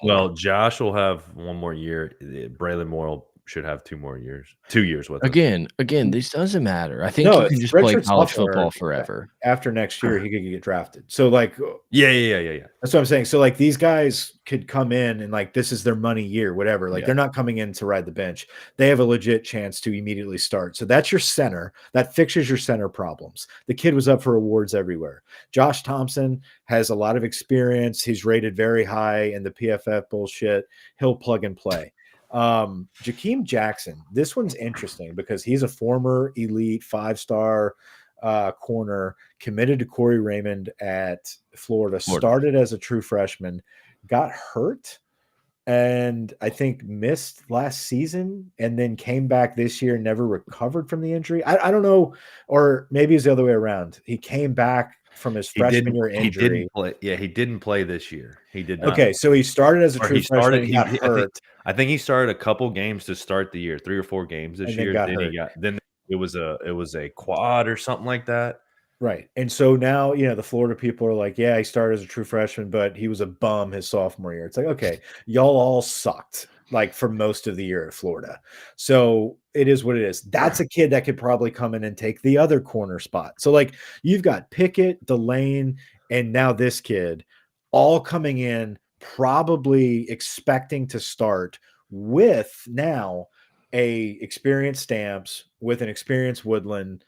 Well, Josh will have 1 more year. Braylon Moore should have 2 more years. 2 years with again. This doesn't matter. I think you can just play college football forever. After next year, he could get drafted. So like, yeah. That's what I'm saying. So like, these guys could come in and like, this is their money year, whatever. Like, they're not coming in to ride the bench. They have a legit chance to immediately start. So that's your center. That fixes your center problems. The kid was up for awards everywhere. Josh Thompson has a lot of experience. He's rated very high in the PFF bullshit. He'll plug and play. Jakeem Jackson. This one's interesting because he's a former elite 5-star corner, committed to Corey Raymond at Florida, started as a true freshman, got hurt, and I think missed last season and then came back this year, never recovered from the injury. I don't know, or maybe it's the other way around. He came back from his freshman year injury. He didn't play. Yeah, he didn't play this year. He did not. Okay, so he started as a true freshman. He got hurt. I think he started a couple games to start the year, 3 or 4 games this year. Then it was a quad or something like that. Right. And so now, the Florida people are like, yeah, he started as a true freshman, but he was a bum his sophomore year. It's like, okay, y'all all sucked like for most of the year at Florida. So it is what it is. That's a kid that could probably come in and take the other corner spot. So like you've got Pickett, Delane, and now this kid all coming in, probably expecting to start with now a experienced Stamps with an experienced Woodland,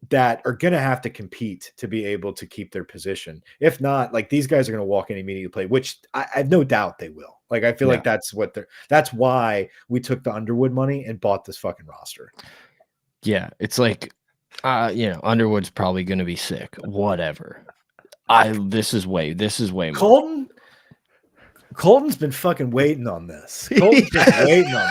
that are going to have to compete to be able to keep their position. If not, like these guys are going to walk in and immediately play, which I have no doubt they will. Like, I feel like that's why we took the Underwood money and bought this fucking roster. Yeah. It's like, Underwood's probably going to be sick. Whatever. This is way more. Colton's been fucking waiting on this. Colton's been waiting on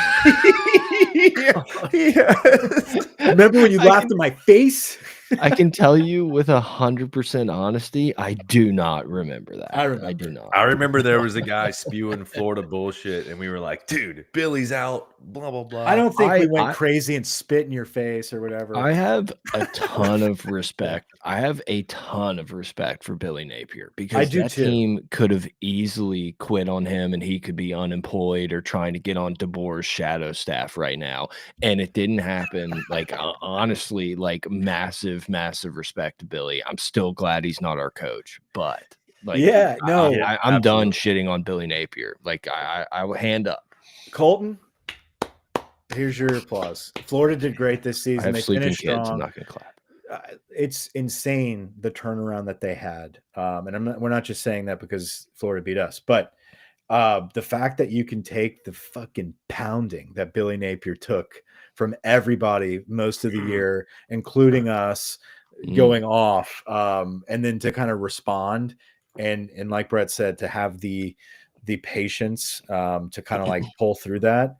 this. Remember when you laughed in my face? I can tell you with 100% honesty, I do not remember that. I do not. I remember there was a guy spewing Florida bullshit, and we were like, "Dude, Billy's out." Blah blah blah. I don't think we went crazy and spit in your face or whatever. I have a ton of respect. I have a ton of respect for Billy Napier because that team could have easily quit on him, and he could be unemployed or trying to get on DeBoer's shadow staff right now, and it didn't happen. Like honestly, like massive respect to Billy. I'm still glad he's not our coach, but like, I'm done shitting on Billy Napier. Like I will hand up. Colton, here's your applause. Florida did great this season. I have they sleeping finished kids. strong. I'm not gonna clap. It's insane the turnaround that they had, and we're not just saying that because Florida beat us, but the fact that you can take the fucking pounding that Billy Napier took from everybody most of the year, including us, going off, and then to kind of respond and like Brett said, to have the patience to kind of like pull through that.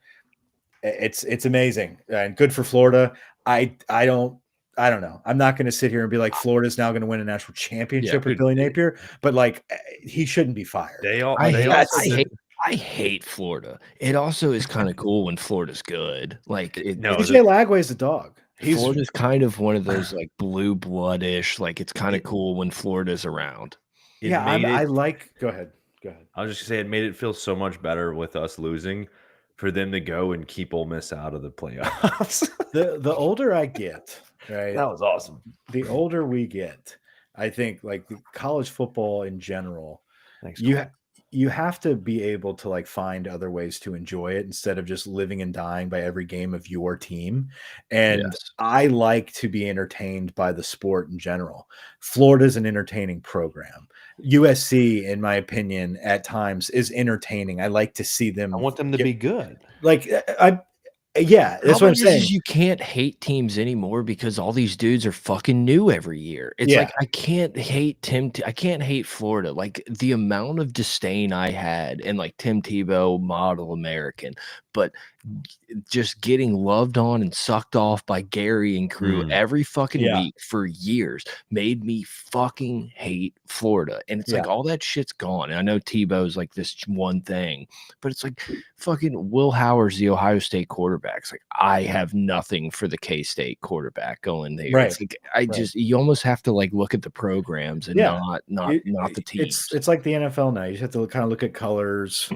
It's amazing and good for Florida. I don't know. I'm not going to sit here and be like Florida's now going to win a national championship with Billy Napier, but like he shouldn't be fired. I hate Florida. It also is kind of cool when Florida's good. Like DJ Lagway is a dog. Florida's kind of one of those like blue blood-ish. Like it's kind of cool when Florida's around. Go ahead. I was just gonna say it made it feel so much better with us losing for them to go and keep Ole Miss out of the playoffs. the older I get, right? That was awesome. The older we get, I think like college football in general, you have to be able to like find other ways to enjoy it instead of just living and dying by every game of your team. And I like to be entertained by the sport in general. Florida's an entertaining program. USC, in my opinion, at times is entertaining. I like to see them. I want them to be good. Like that's what I'm saying. You can't hate teams anymore because all these dudes are fucking new every year. It's like I can't hate I can't hate Florida. Like the amount of disdain I had and like Tim Tebow, model American, but just getting loved on and sucked off by Gary and crew every fucking week for years made me fucking hate Florida. And it's like all that shit's gone. And I know Tebow's like this one thing, but it's like fucking Will Howard's the Ohio State quarterback. It's like I have nothing for the K-State quarterback going there. Right. It's like you almost have to like look at the programs and not the teams. It's like the NFL now. You just have to kind of look at colors,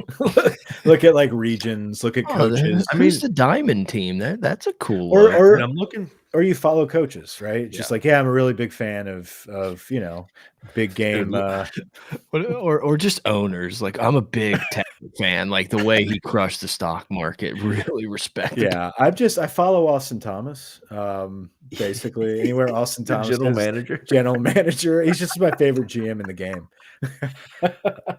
look at like regions, look at coaches. Who's the Diamond team? That's a cool or I'm looking. you follow coaches, right? Just like, yeah, I'm a really big fan of big game. Or just owners. Like, I'm a big Texas fan. Like, the way he crushed the stock market, really respect the guy. Yeah, I follow Austin Thomas. Basically anywhere Austin The Thomas general is manager. general manager. He's just my favorite GM in the game.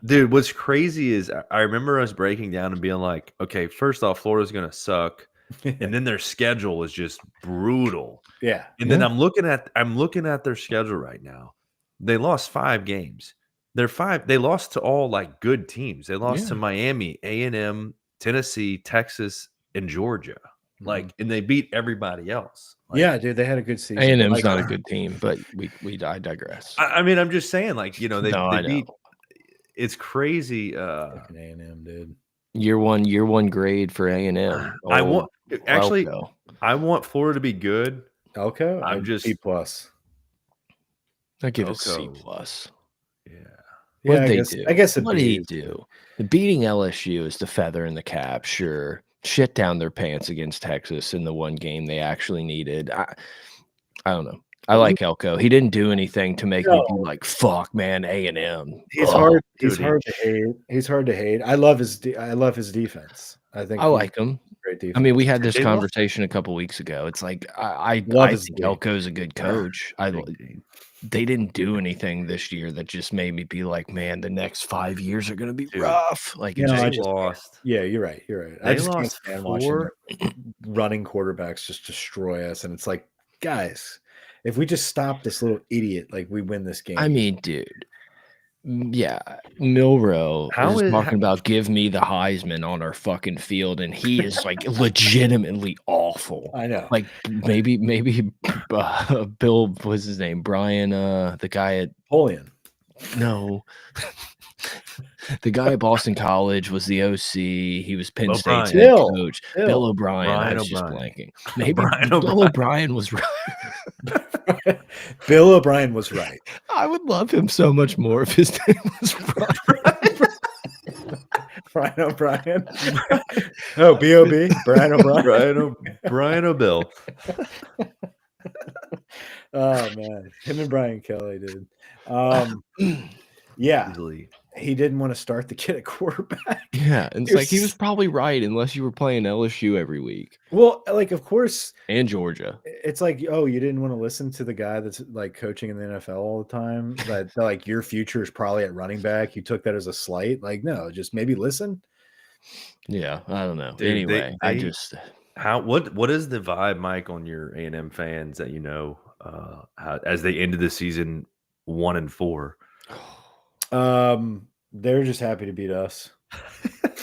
Dude, what's crazy is I remember us breaking down and being like, okay, first off, Florida's gonna suck, and then their schedule is just brutal. Yeah. And then I'm looking at their schedule right now. They lost 5 games. They lost to all like good teams. They lost to Miami, A&M, Tennessee, Texas, and Georgia. Like, and they beat everybody else. Like, yeah, dude, they had a good season. A&M's Like, not a good team, but I digress. I mean, I'm just saying, like, you know, they I know. beat. It's crazy. fucking A&M, dude. Year one grade for A&M. I want actually. Elko. I want Florida to be good. Elko, I'm just B plus. I give it C Elko. plus. Yeah. What Yeah, they do? I guess What did he do? The beating LSU is the feather in the cap. Sure, shit down their pants against Texas in the one game they actually needed. I don't know. I like Elko. He didn't do anything to make me be like, "Fuck, man, A&M." He's hard. He's hard to hate. He's hard to hate. I love his defense. I think I like him. Great defense. I mean, we had this conversation a couple weeks ago. It's like I think Elko's a good coach. They didn't do anything this year that just made me be like, man, the next 5 years are going to be rough. Like, they lost. Yeah, you're right. You're right. They I just can't lost stand 4 watching running quarterbacks just destroy us. And it's like, guys, if we just stop this little idiot, like we win this game. I mean, dude. Yeah, Milrow is talking about give me the Heisman on our fucking field, and he is like legitimately awful. I know. Like maybe Bill, what's his name? Brian, the guy at Polian. No. The guy at Boston College was the OC. He was Penn State's head coach. Bill O'Brien. I was just blanking. Maybe Bill O'Brien was right. Bill O'Brien was right. I would love him so much more if his name was Brian. Brian O'Brien. Oh, B.O.B. Brian O'Brien. Brian O'Bill. Oh, man. Him and Brian Kelly, dude. Yeah. Easily. He didn't want to start the kid at quarterback. Yeah, and it's like he was probably right unless you were playing LSU every week. Well, like, of course. And Georgia. It's like, oh, you didn't want to listen to the guy that's like coaching in the NFL all the time. That like your future is probably at running back. You took that as a slight. Like, no, just maybe listen. Yeah, I don't know. Dude, anyway, what is the vibe, Mike, on your A&M fans that as they ended the season 1-4? They're just happy to beat us.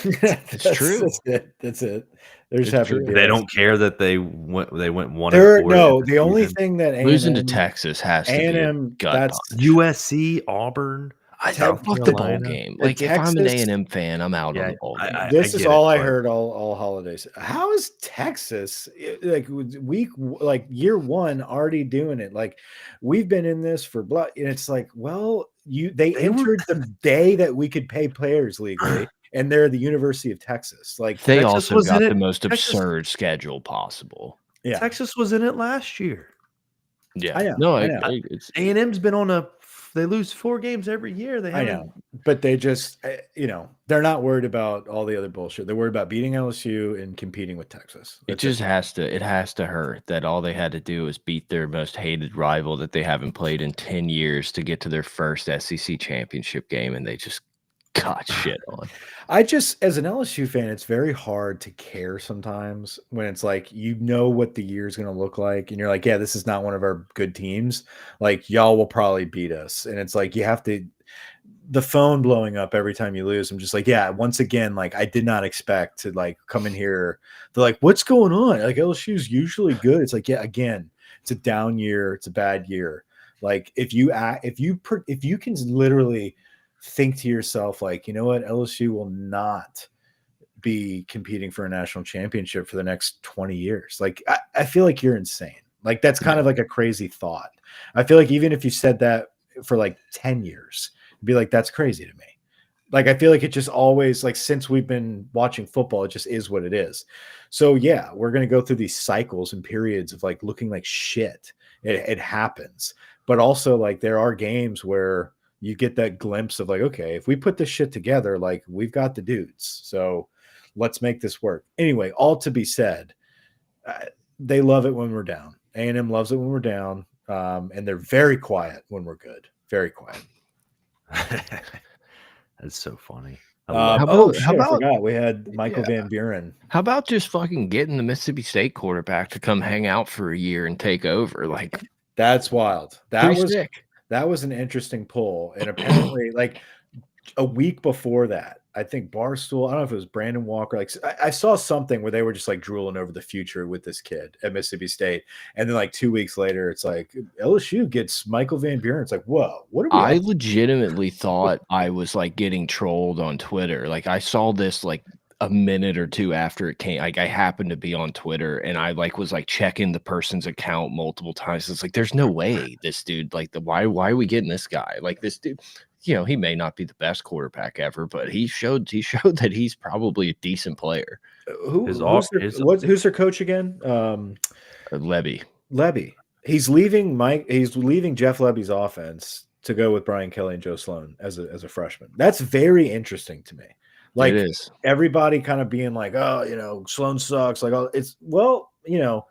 It's true. That's it. They're just happy to beat us. They don't care that they went 1-4. No, the only thing that losing to Texas has to A&M, be that's USC, Auburn. Fuck the bowl game. Like Texas, if I'm an A&M fan, I'm out on the bowl game. This is all I heard all holidays. How is Texas year one already doing it? Like we've been in this for blood, and it's like, well, they entered the day that we could pay players legally, and they're the University of Texas. Like they Texas also got the most absurd schedule possible. Yeah, Texas was in it last year. Yeah, I know. No, A&M's been on they lose 4 games every year. I know, but they just, they're not worried about all the other bullshit. They're worried about beating LSU and competing with Texas. It has to hurt that all they had to do is beat their most hated rival that they haven't played in 10 years to get to their first SEC championship game, and they just got shit on. As an LSU fan, it's very hard to care sometimes when it's like, what the year is going to look like. And you're like, yeah, this is not one of our good teams. Like y'all will probably beat us. And it's like, the phone blowing up every time you lose. I'm just like, yeah, once again, like I did not expect to like come in here. They're like, what's going on? Like LSU is usually good. It's like, yeah, again, it's a down year. It's a bad year. Like if you can literally think to yourself, like, you know what, LSU will not be competing for a national championship for the next 20 years. Like, I feel like you're insane. Like, that's kind of like a crazy thought. I feel like even if you said that for like 10 years, you'd be like, that's crazy to me. Like, I feel like it just always, like, since we've been watching football, it just is what it is. So, yeah, we're going to go through these cycles and periods of like looking like shit. It happens. But also, like, there are games where you get that glimpse of like, okay, if we put this shit together, like, we've got the dudes. So let's make this work. Anyway, all to be said, they love it when we're down. A&M loves it when we're down. And they're very quiet when we're good. Very quiet. That's so funny. Oh shit! I forgot we had Michael Van Buren. How about just fucking getting the Mississippi State quarterback to come hang out for a year and take over? Like, that's wild. Sick. That was an interesting pull, and apparently, like a week before that, I think Barstool. I don't know if it was Brandon Walker. Like I saw something where they were just like drooling over the future with this kid at Mississippi State, and then like 2 weeks later, it's like LSU gets Michael Van Buren. It's like, whoa, what are we? I legitimately thought I was like getting trolled on Twitter. Like I saw this like a minute or two after it came. Like I happened to be on Twitter and I like was like checking the person's account multiple times. It's like there's no way this dude like why are we getting this guy? Like this dude, you know, he may not be the best quarterback ever, but he showed that he's probably a decent player. Who's their coach again? Levy. He's leaving Jeff Lebby's offense to go with Brian Kelly and Joe Sloan as a freshman. That's very interesting to me. Like, it is. Everybody kind of being like, oh, you know, Sloan sucks. Like, it's, well, you know,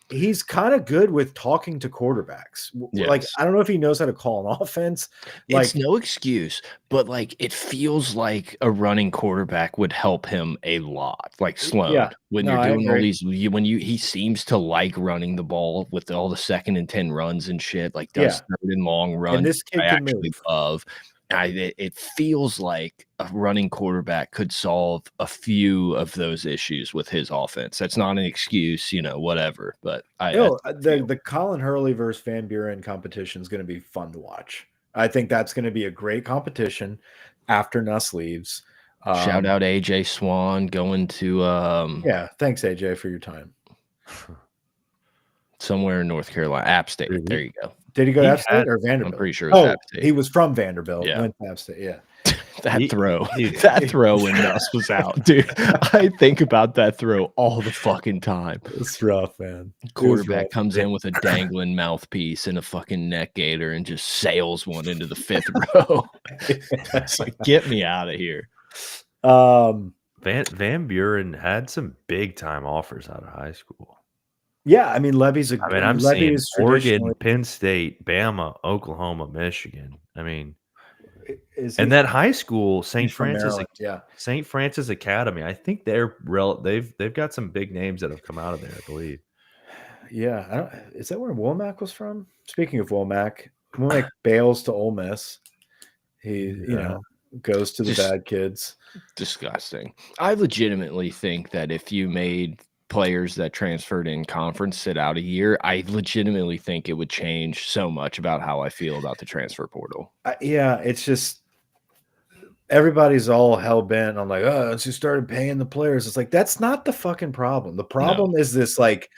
he's kind of good with talking to quarterbacks. Yes. Like, I don't know if he knows how to call an offense. Like, it's no excuse, but like it feels like a running quarterback would help him a lot. Like Sloan, when you're doing all these, he seems to like running the ball with all the 2nd and 10 runs and shit. Like does 3rd and long runs. And this kid I actually love. It feels like a running quarterback could solve a few of those issues with his offense. That's not an excuse, you know, whatever. But the Colin Hurley versus Van Buren competition is going to be fun to watch. I think that's going to be a great competition after Nuss leaves. Shout out AJ Swan going to thanks AJ for your time. Somewhere in North Carolina, App State. There you go. Did he go to App State or Vanderbilt? I'm pretty sure it was App State. He was from Vanderbilt. Yeah. Went to App State. Yeah. That throw when Nuss was out, dude. I think about that throw all the fucking time. It's rough, man. Quarterback comes in with a dangling mouthpiece and a fucking neck gaiter and just sails one into the 5th row. It's like, get me out of here. Van Buren had some big time offers out of high school. Yeah, I mean, Levy's I'm seeing Oregon, Penn State, Bama, Oklahoma, Michigan. I mean, and that high school, St. Francis Academy. I think they've got some big names that have come out of there, I believe. Yeah, is that where Womack was from? Speaking of Womack bails to Ole Miss. He, goes to the bad kids. Disgusting. I legitimately think that if you made players that transferred in conference sit out a year, I legitimately think it would change so much about how I feel about the transfer portal. It's just everybody's all hell bent on like, oh, once you started paying the players, it's like that's not the fucking problem. The problem is this like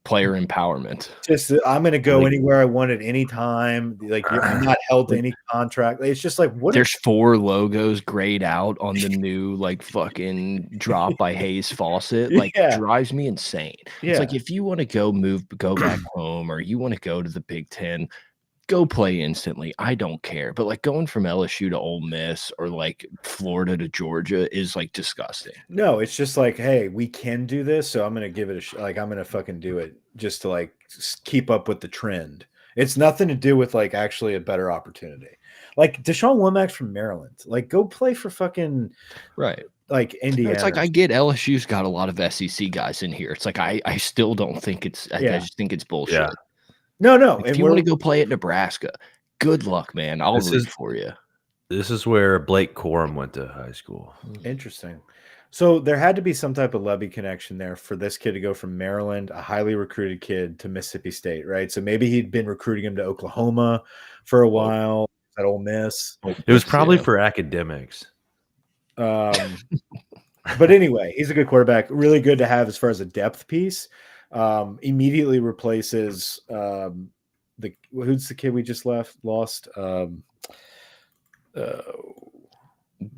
player empowerment. Just I'm going to go anywhere I want at any time. Like I'm not held to any contract. It's just like there's 4 logos grayed out on the new like fucking drop by Hayes faucet. Like drives me insane. It's like if you want to go back home or you want to go to the Big Ten, go play instantly. I don't care. But like going from LSU to Ole Miss or like Florida to Georgia is like disgusting. No, it's just like, hey, we can do this, so I'm gonna give it I'm gonna fucking do it just to like keep up with the trend. It's nothing to do with like actually a better opportunity. Like Deshaun Womack's from Maryland. Like go play for fucking like Indiana. It's like I get LSU's got a lot of SEC guys in here. It's like I still don't think it's I just think it's bullshit. Yeah. No. If you want to go play at Nebraska, good luck, man. I'll root for you. This is where Blake Corum went to high school. Interesting. So there had to be some type of Levy connection there for this kid to go from Maryland, a highly recruited kid, to Mississippi State, right? So maybe he'd been recruiting him to Oklahoma for a while at Ole Miss. It was probably for academics. But anyway, he's a good quarterback. Really good to have as far as a depth piece. Immediately replaces who's the kid we just lost?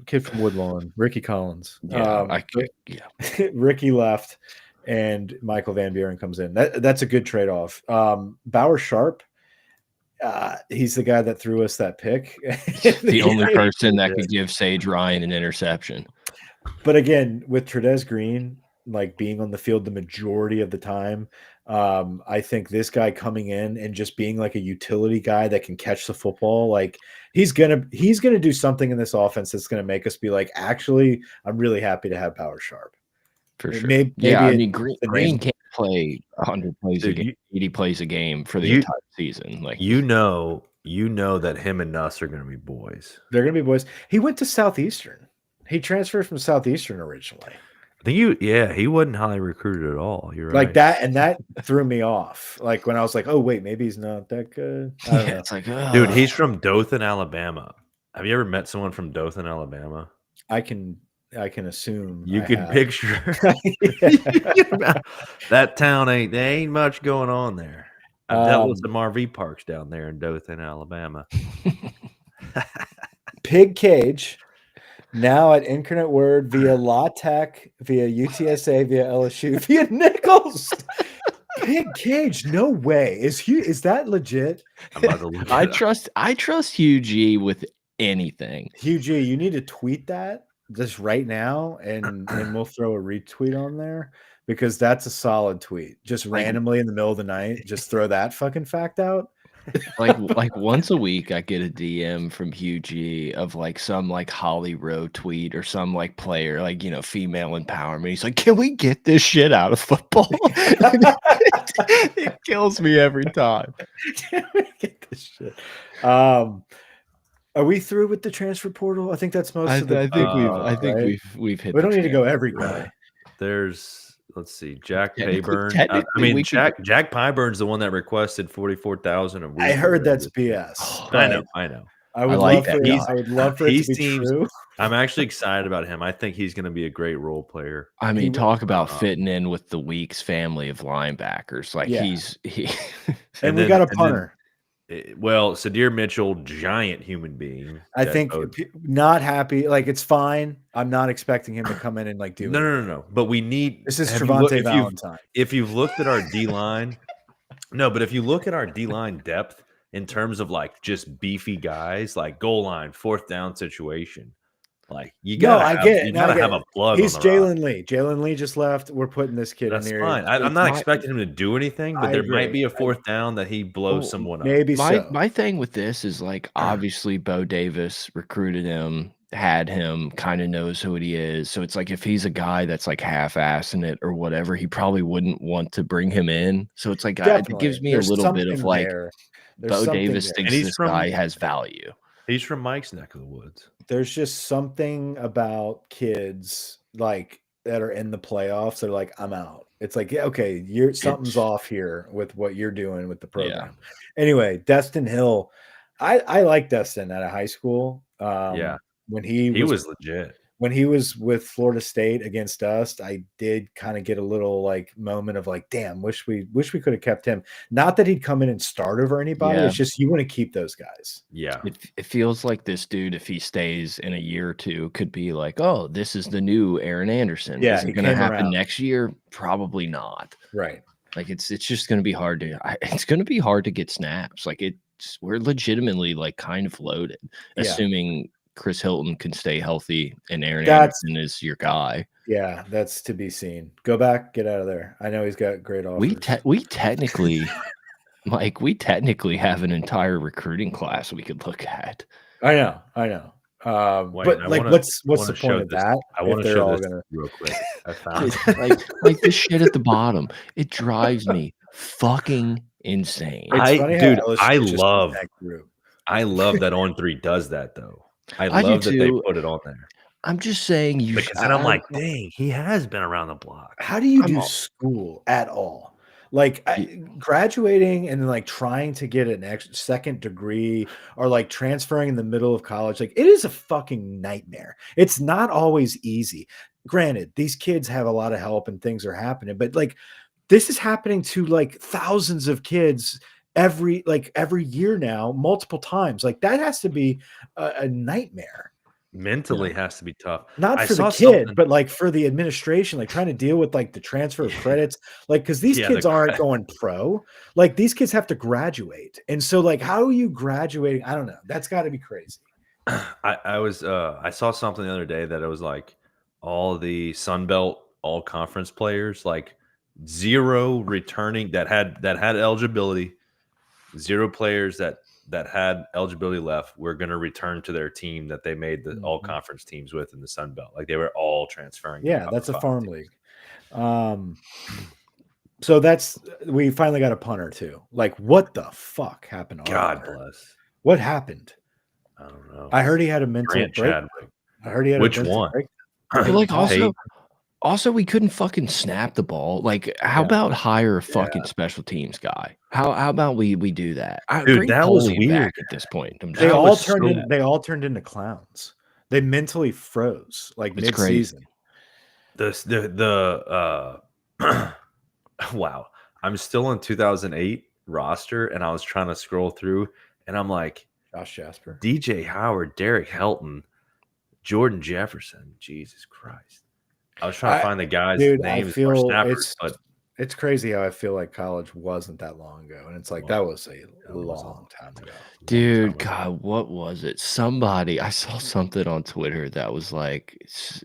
kid from Woodlawn, Ricky Collins. Yeah, Ricky left, and Michael Van Buren comes in. That's a good trade-off. Bauer Sharp, he's the guy that threw us that pick. the only person that could give Sage Ryan an interception. But again, with Trudez Green like being on the field the majority of the time, I think this guy coming in and just being like a utility guy that can catch the football, like he's gonna do something in this offense that's gonna make us be like, actually, I'm really happy to have Bauer Sharp. For sure. Maybe I mean, Green can't play 100 plays a game, 80 plays a game for the entire season. Like you know that him and Nuss are going to be boys. They're going to be boys. He went to Southeastern. He transferred from Southeastern originally. I think he wasn't highly recruited at all. You're like right. that, and that threw me off. Like when I was like, oh wait, maybe he's not that good. I don't know. It's like, dude, he's from Dothan, Alabama. Have you ever met someone from Dothan, Alabama? I can assume you can picture that town. There ain't much going on there. I've dealt with some RV parks down there in Dothan, Alabama. Pig Cage, now at Incarnate Word via La Tech, via UTSA, via LSU, via Nichols. Pig Cage, no way. Is that legit? I trust Hugh G with anything. Hugh G, you need to tweet that just right now, and we'll throw a retweet on there, because that's a solid tweet. Just randomly in the middle of the night, just throw that fucking fact out. Like once a week, I get a DM from Hugh G of like some like Holly Rowe tweet or some like player, like, you know, female empowerment. He's like, can we get this shit out of football? It kills me every time. Can we get this shit? Are we through with the transfer portal? I think that's most of the. I think we've hit. We don't need to go every guy. There's. Let's see, Jack Payburn. Jack Pyburn's the one that requested 44,000 a week. I heard that's BS. I know. I would love for it to be true. I'm actually excited about him. I think he's going to be a great role player. I mean, talk about fitting in with the Weeks family of linebackers. Like and we got a punter. Well, Sadir Mitchell, giant human being. I think not happy. Like, it's fine. I'm not expecting him to come in and like do no. But we need. This is Trevante Valentine. If you've looked at our D line, but if you look at our D line depth in terms of like just beefy guys, like goal line, fourth down situation, like you gotta have a plug. He's Jalen Lee. Jalen Lee just left. We're putting this kid in there. Fine. I'm not expecting him to do anything, but there might be a fourth down that he blows someone up. Maybe my thing with this is like, obviously Bo Davis recruited him, had him, kind of knows who he is. So it's like, if he's a guy that's like half-assing it or whatever, he probably wouldn't want to bring him in. So it's like, it gives me a little bit of like, Bo Davis thinks this guy has value. He's from Mike's neck of the woods. There's just something about kids like that are in the playoffs. They're like, I'm out. It's like, okay, something's off here with what you're doing with the program. Yeah. Anyway, Destin Hill, I like Destin out of high school. When he was legit. When he was with Florida State against us, I did kind of get a little like moment of like, damn, wish we could have kept him. Not that he'd come in and start over anybody. It's just you want to keep those guys. Yeah. It feels like this dude, if he stays in a year or two, could be like, oh, this is the new Aaron Anderson. Yeah. Is it going to happen next year? Probably not. Right. Like it's just going to be hard to get snaps. Like we're legitimately like kind of loaded, assuming Chris Hilton can stay healthy and Aaron Anderson is your guy. Yeah, that's to be seen. Go back, get out of there. I know he's got great offers. We technically, Mike, have an entire recruiting class we could look at. I know. But like, what's the point of that? I want to show this real quick. I found like the shit at the bottom. It drives me fucking insane. I love that On 3 does that though. I love that they put it on there. I'm just saying I'm like, dang, he has been around the block. How do you do school at all? Like graduating and then like trying to get an second degree or like transferring in the middle of college. Like, it is a fucking nightmare. It's not always easy. Granted, these kids have a lot of help and things are happening, but like this is happening to like thousands of kids every year now, multiple times. Like, that has to be a nightmare. mentally has to be tough. Not I for the saw kid, something. but like for the administration, like trying to deal with like the transfer of credits, like because these Yeah, kids the aren't going pro. Like these kids have to graduate, and so like how are you graduating? I don't know. That's got to be crazy. I saw something the other day that it was like all the Sun Belt all conference players, like 0 returning that had eligibility, 0 players that had eligibility left were going to return to their team that they made the all conference teams with in the Sun Belt. Like they were all transferring. To Yeah, that's a Power 5 farm teams. league. So we finally got a punter too. Like, what the fuck happened to our God punter? bless. What happened? I don't know. I heard he had a mental Grant break. Chadwick. I heard he had Which a mental one? break. But like Tate? also we couldn't fucking snap the ball. Like, how about hire a fucking special teams guy? How about we do that? Dude, Bring that was Polian weird. back at this point. They was all turned into clowns. They mentally froze like It's mid-season. Wow. I'm still on 2008 roster, and I was trying to scroll through, and I'm like, Josh Jasper, DJ Howard, Derek Helton, Jordan Jefferson. Jesus Christ. I was trying to find the guys' names for snappers, but it's crazy how I feel like college wasn't that long ago, and it's like that was a long time ago. Dude, God, what was it? I saw something on Twitter that was like,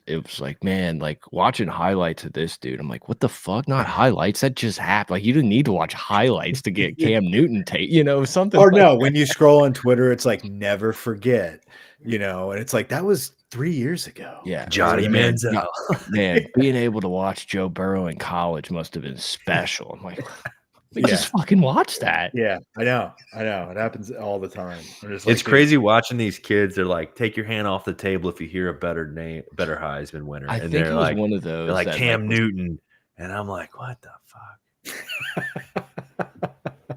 it was like, man, like watching highlights of this dude. I'm like, what the fuck? Not highlights. That just happened. Like, you didn't need to watch highlights to get Cam Newton tape, something. Or like no, that. when you scroll on Twitter, it's like never forget, and it's like that was 3 years ago. Yeah, Johnny Manziel. Man, being able to watch Joe Burrow in college must have been special. I'm like, just fucking watch that. Yeah, I know. It happens all the time. It's crazy watching these kids. They're like, take your hand off the table if you hear a better Heisman winner. I and think they're it was like, one of those. They're like that, Cam Newton, and I'm like, what the fuck?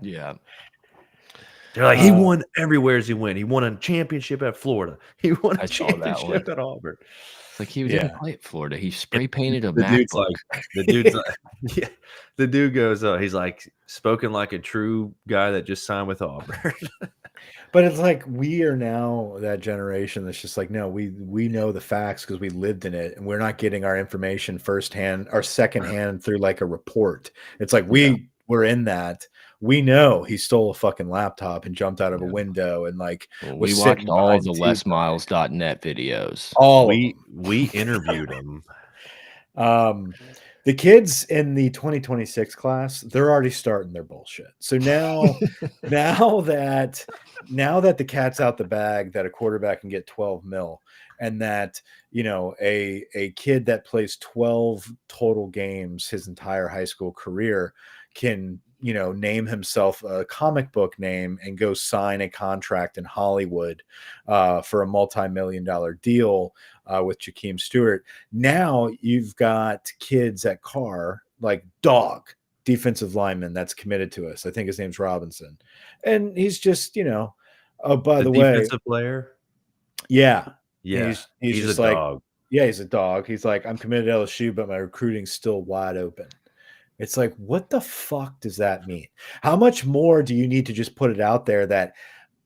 Yeah. They're like, he won everywhere as he went. He won a championship at Florida. He won a championship at Auburn. It's like he didn't play at Florida. He spray painted a the MacBook. Dude's like, yeah. The dude goes, he's like spoken like a true guy that just signed with Auburn. But it's like we are now that generation that's just like, no, we know the facts because we lived in it, and we're not getting our information firsthand or secondhand through like a report. It's like we were in that. We know he stole a fucking laptop and jumped out of a window and like we watched all the lessmiles.net videos. We interviewed him. The kids in the 2026 class, they're already starting their bullshit. So now that the cat's out the bag, that a quarterback can get 12 mil, and that a kid that plays 12 total games his entire high school career can name himself a comic book name and go sign a contract in Hollywood for a multi-million-dollar deal with Jakeem Stewart. Now you've got kids at Carr like Dog, defensive lineman that's committed to us. I think his name's Robinson, and he's just oh, by the way, defensive player. Yeah. He's just a like dog. Yeah, he's a dog. He's like, I'm committed to LSU, but my recruiting's still wide open. It's like, what the fuck does that mean? How much more do you need to just put it out there that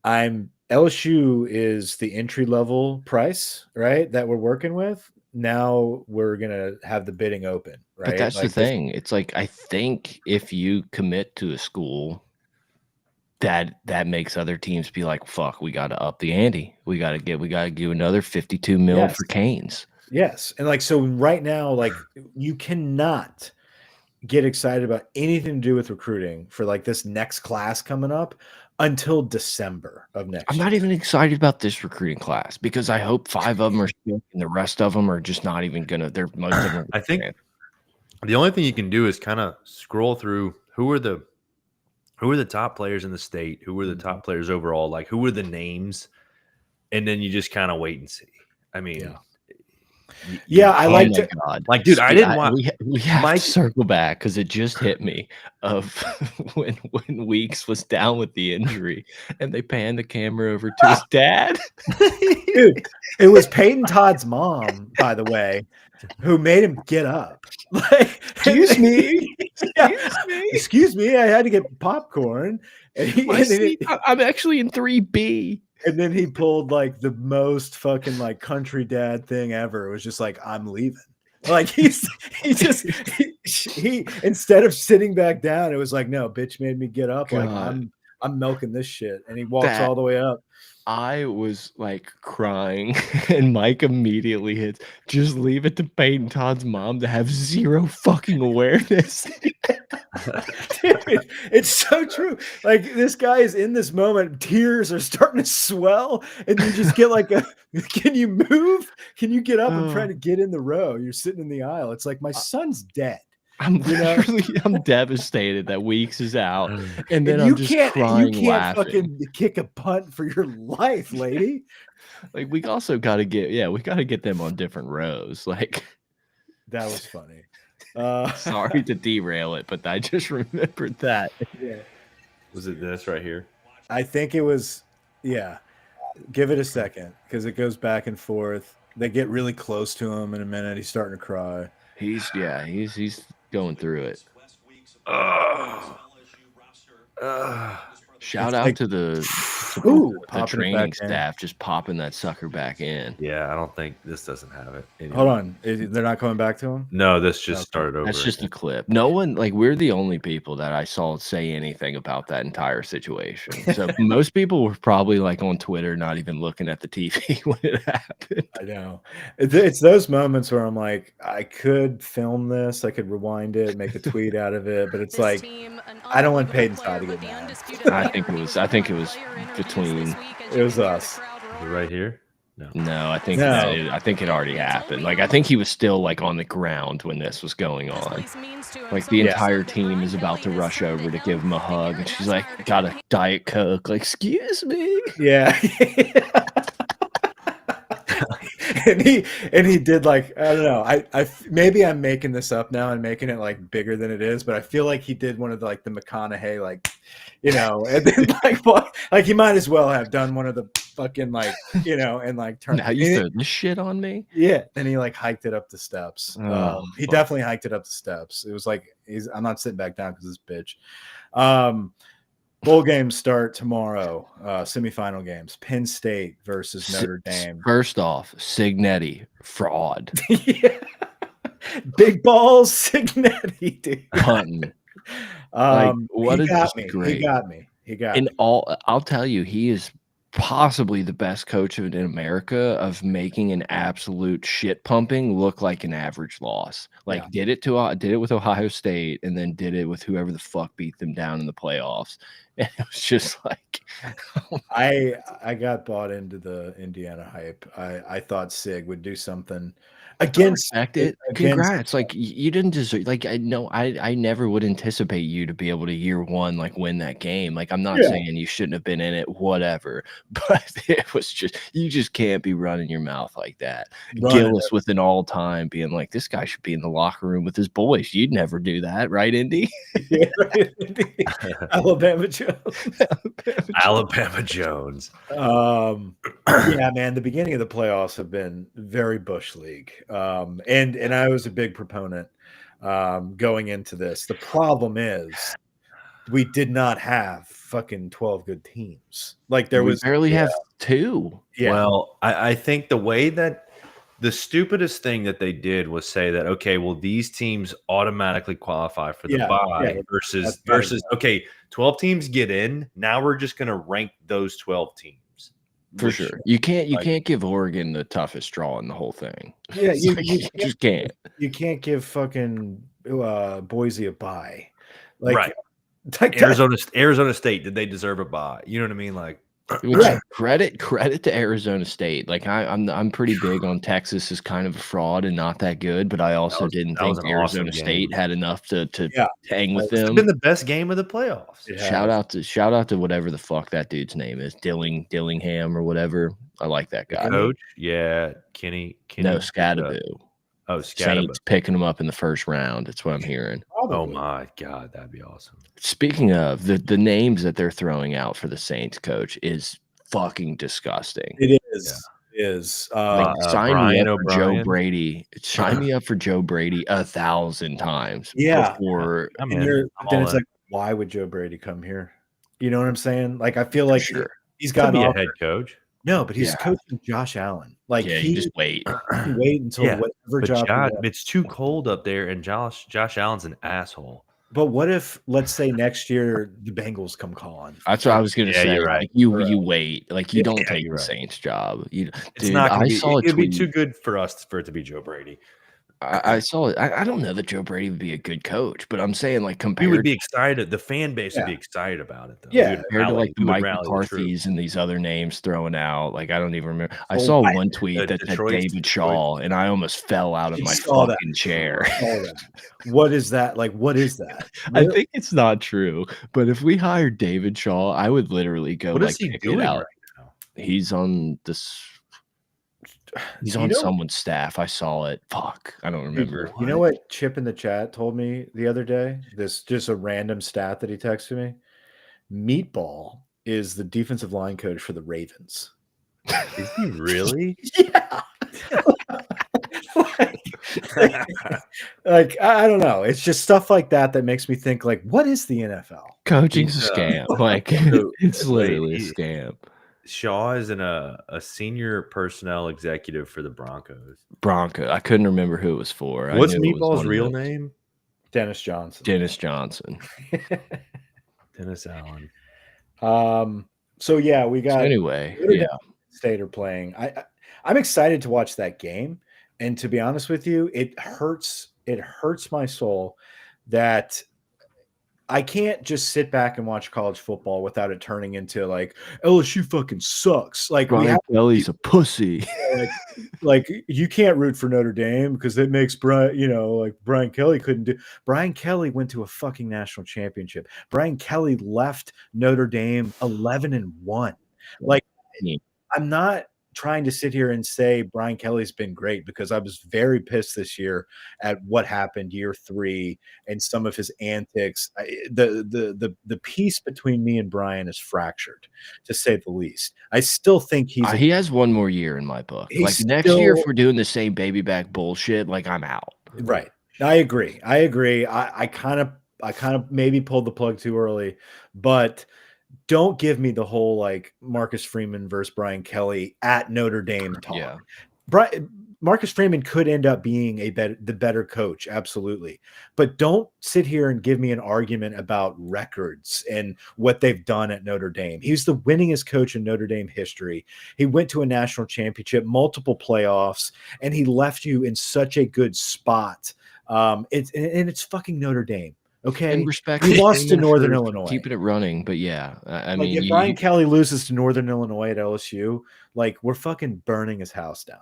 LSU is the entry level price, right? That we're working with. Now we're gonna have the bidding open, right? But that's the thing. It's like, I think if you commit to a school, that makes other teams be like, fuck, we got to up the ante. We got to give another 52 mil for Canes. Yes, and like so right now, like you cannot get excited about anything to do with recruiting for like this next class coming up until December of next year. I'm not even excited about this recruiting class because I hope 5 of them are sick and the rest of them are just not even gonna. They're most of them. I think the only thing you can do is kind of scroll through who are the top players in the state, who are the top players overall, like who are the names, and then you just kind of wait and see. I mean. Yeah, I like to. God. Like, dude, I didn't want. We have to circle back because it just hit me of when Weeks was down with the injury and they panned the camera over to his dad. Dude, it was Peyton Todd's mom, by the way, who made him get up. Like, excuse me, excuse me, I had to get popcorn. I'm actually in 3B. And then he pulled like the most fucking like country dad thing ever. It was just like, I'm leaving. Like he instead of sitting back down, it was like, no, bitch made me get up. Like I'm milking this shit. And he walks all the way up. I was like crying, and Mike immediately hits, just leave it to Peyton Todd's mom to have zero fucking awareness. Dude, it's so true. Like this guy is in this moment, tears are starting to swell, and you just get like can you move? Can you get up and try to get in the row? You're sitting in the aisle. It's like my son's dead. I'm devastated that Weeks is out, and then I'm just crying, you can't laughing. Fucking kick a punt for your life, lady. Like we also got to get them on different rows. Like that was funny. Sorry to derail it, but I just remembered that. Yeah. Was it this right here? I think it was. Yeah. Give it a second because it goes back and forth. They get really close to him in a minute. He's starting to cry. He's going through it. Shout out to the training staff just popping that sucker back in. Yeah, I don't think this doesn't have it. Anyway. Hold on. They're not coming back to him? No, this just started over. That's just a clip. No one, like, we're the only people that I saw say anything about that entire situation. So most people were probably like on Twitter, not even looking at the TV when it happened. I know. It's those moments where I'm like, I could film this, I could rewind it, make a tweet out of it, but it's like, I don't want Peyton Todd to get mad. I think it was between. It was us. Right here. No, I think it already happened. Like I think he was still like on the ground when this was going on. Like the entire team is about to rush over to give him a hug, and she's like, "Got a Diet Coke." Like, excuse me. Yeah. and he did like, I don't know. I maybe I'm making this up now and making it like bigger than it is, but I feel like he did one of the like the McConaughey like, you know, and then like what, like he might as well have done one of the fucking like, you know, and like turned. Now you throw this shit on me? Yeah. Then he like hiked it up the steps. He definitely hiked it up the steps. It was like I'm not sitting back down because this bitch. Bowl games start tomorrow. Semifinal games: Penn State versus Notre Dame. First off, Signetti fraud. Yeah. Big balls, Signetti, dude. Punting. What he got me. Great. He got me. I'll tell you, he is possibly the best coach in America of making an absolute shit pumping look like an average loss. Like did it with Ohio State, and then did it with whoever the fuck beat them down in the playoffs. And it was just like I got bought into the Indiana hype. I thought Sig would do something against it. Congrats. Like you didn't deserve, like I never would anticipate you to be able to year one like win that game. Like I'm not saying you shouldn't have been in it, whatever, but it was just, you just can't be running your mouth like that. Gillis with an all-time being like, this guy should be in the locker room with his boys. You'd never do that, right, Indy? Yeah, right, Indy. Alabama Jones. Yeah, man, the beginning of the playoffs have been very Bush League. And I was a big proponent going into this. The problem is we did not have fucking 12 good teams. Like we barely have 2. Yeah. Well, I think the way that the stupidest thing that they did was say that, okay, well, these teams automatically qualify for the bye versus okay, 12 teams get in. Now we're just going to rank those 12 teams. For sure. You can't give Oregon the toughest draw in the whole thing. Yeah, you just can't. You can't give fucking Boise a bye. Like, right. Like Arizona State, did they deserve a bye? You know what I mean? Like, credit to Arizona State. Like I'm pretty big on Texas is kind of a fraud and not that good, but I also didn't think Arizona State had enough to hang with them. It's been the best game of the playoffs. Shout out to whatever the fuck that dude's name is, Dillingham or whatever. I like that guy. Coach, yeah, Kenny. No, Scadaboo. Saints picking them up in the first round. That's what I'm hearing. Probably. Oh my God, that'd be awesome. Speaking of the names that they're throwing out for the Saints coach is fucking disgusting. It is. Yeah. It is. Sign me up for Joe Brady. Sign me up for Joe Brady 1,000 times. Yeah. Before then it's like, why would Joe Brady come here? You know what I'm saying? Like, I feel like He's got be an a offer. head coach. No, but he's coaching Josh Allen. Like you just wait. wait until whatever job he wants. It's too cold up there, and Josh Allen's an asshole. But what if, let's say, next year the Bengals come calling? That's what I was gonna say. You're right. Like you wait. Like you don't take the right. Saints job. It's not gonna I be. saw a It'd be tweet. too good for us for it to be Joe Brady. I saw it. I don't know that Joe Brady would be a good coach, but I'm saying like We compared would be excited. The fan base would be excited about it, though. Yeah, compared to like the Mike McCarthy's and these other names thrown out. Like I don't even remember. I saw one tweet that said David Shaw, and I almost fell out of my fucking chair. What is that? Like, what is that? I think it's not true. But if we hired David Shaw, I would literally go What like is he pick doing it out. right now? He's on this. He's on someone's staff. I saw it. Fuck. I don't remember. You know what Chip in the chat told me the other day? This just a random stat that he texted me. Meatball is the defensive line coach for the Ravens. Is he really? Yeah. like I don't know. It's just stuff like that that makes me think like, what is the NFL? Coaching's a scam. Like it's literally a scam. Shaw is a senior personnel executive for the Broncos. I couldn't remember who it was for. What's Meatball's real name? Dennis Johnson. Dennis Johnson. Dennis Allen. So yeah, we got anyway. State are playing. I'm excited to watch that game. And to be honest with you, it hurts my soul that I can't just sit back and watch college football without it turning into like LSU fucking sucks. Like Brian Kelly's a pussy. like you can't root for Notre Dame because it makes Brian Kelly couldn't do. Brian Kelly went to a fucking national championship. Brian Kelly left Notre Dame 11-1. Like I'm not trying to sit here and say Brian Kelly's been great because I was very pissed this year at what happened year 3 and some of his antics. The peace between me and Brian is fractured, to say the least. I still think he has one more year in my book. Like next year, if we're doing the same baby back bullshit, like I'm out. Right. I agree. I kind of maybe pulled the plug too early, but don't give me the whole like Marcus Freeman versus Brian Kelly at Notre Dame talk. Yeah. Marcus Freeman could end up being the better coach, absolutely. But don't sit here and give me an argument about records and what they've done at Notre Dame. He's the winningest coach in Notre Dame history. He went to a national championship, multiple playoffs, and he left you in such a good spot. It's fucking Notre Dame. Okay, in respect, he lost to Northern Illinois. Keeping it running, but yeah, I mean, if Brian Kelly loses to Northern Illinois at LSU, like we're fucking burning his house down.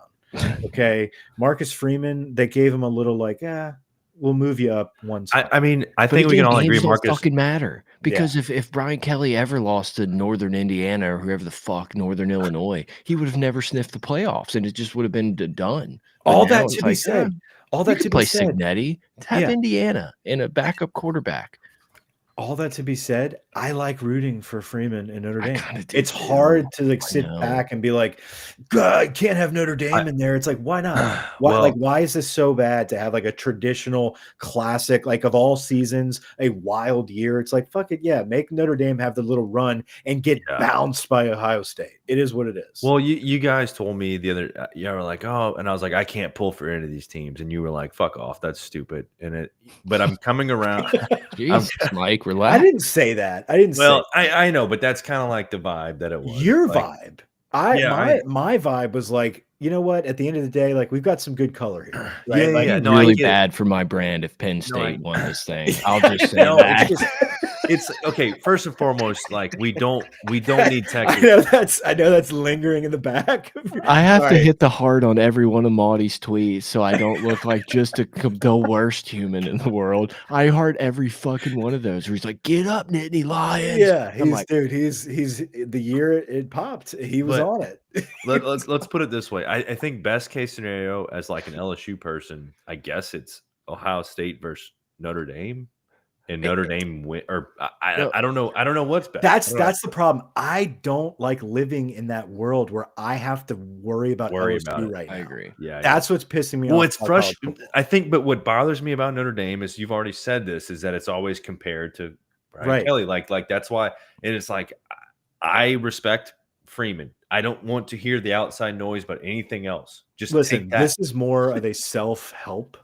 Okay, Marcus Freeman, they gave him a little like, we'll move you up one spot. I mean, I think we can all agree, Marcus. Fucking matter because if Brian Kelly ever lost to Northern Indiana or whoever the fuck Northern Illinois, he would have never sniffed the playoffs, and it just would have been done. All that to be said. All that to be said, Signetti, have Indiana in a backup quarterback. All that to be said, I like rooting for Freeman and Notre Dame. It's hard to like sit back and be like, God, can't have Notre Dame in there. It's like, why not? Why is this so bad to have like a traditional classic, like of all seasons, a wild year? It's like, fuck it, yeah, make Notre Dame have the little run and get bounced by Ohio State. It is what it is. Well, you guys told me the other, you were like, oh, and I was like, I can't pull for any of these teams, and you were like, fuck off, that's stupid. But I'm coming around. Jesus, Mike, relax. I didn't say that. I know, but that's kind of like the vibe that it was. Your vibe. My vibe was like, you know what? At the end of the day, like we've got some good color here. Right? Really bad for my brand if Penn State won this thing. I'll just say that. It's okay. First and foremost, like we don't need Texas. I know that's lingering in the back. I have to hit the heart on every one of Maudie's tweets so I don't look like just the worst human in the world. I heart every fucking one of those where he's like, "Get up, Nittany Lions." Yeah, he's the year it popped. He was on it. let's put it this way. I think best case scenario as like an LSU person, I guess it's Ohio State versus Notre Dame. And Notre Dame win, or I don't know. I don't know what's best. That's the problem. I don't like living in that world where I have to worry about LSU right now. I agree. Yeah, that's what's pissing me off. Well, it's frustrating. I think, but what bothers me about Notre Dame is you've already said this is that it's always compared to Brian Kelly. Like that's why. And it's like I respect Freeman. I don't want to hear the outside noise about anything else. Just Listen, take that. this is more of a self-help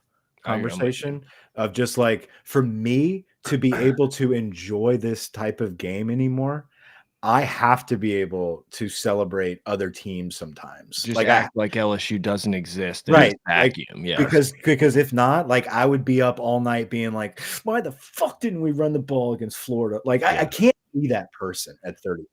conversation of just like, for me to be able to enjoy this type of game anymore, I have to be able to celebrate other teams sometimes. Just Like act like LSU doesn't exist in right, this vacuum. Yeah. because if not, like I would be up all night being like, why the fuck didn't we run the ball against Florida? Like I can't be that person at 35.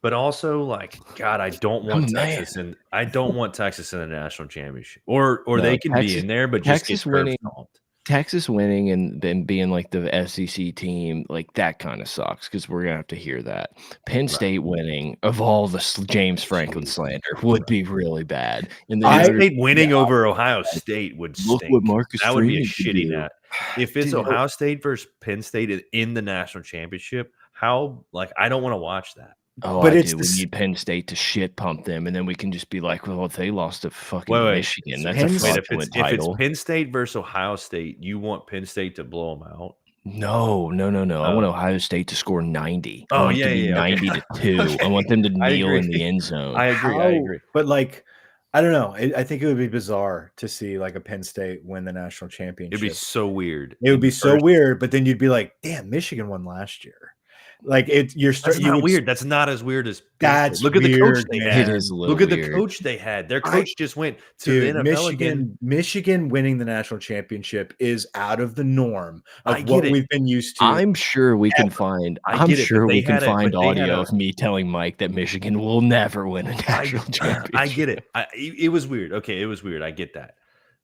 But also, like, God, I don't want Texas man. and I don't want Texas in the national championship. Or No, they can be in there, but just Texas get winning. stomped. Texas winning and then being like the SEC team, like that kind of sucks because we're gonna have to hear that. Penn State winning of all the James Franklin slander would be really bad. And then Penn State winning over Ohio State would stink. Look what Marcus that would be a Freeman can shitty do. net. If it's Ohio State versus Penn State in the national championship, how I don't want to watch that. Oh, but we need Penn State to shit pump them, and then we can just be like, well, if they lost to fucking Michigan, that's a fraudulent title. If it's Penn State versus Ohio State, you want Penn State to blow them out? No. I want Ohio State to score 90. Oh, 90 to 2. Okay. I want them to kneel in the end zone. I agree. But like, I don't know. I think it would be bizarre to see like a Penn State win the national championship. It'd be so weird. It would be so weird, but then you'd be like, damn, Michigan won last year. Like that's not weird. That's not as weird as that's look at the coach they had. It is a little look at weird. the coach they had. Their coach just went to the NFL again. Michigan winning the national championship is out of the norm of what we've been used to. I'm sure we can find. I'm sure we can find audio of me telling Mike that Michigan will never win a national championship. I get it. It was weird. Okay, it was weird. I get that.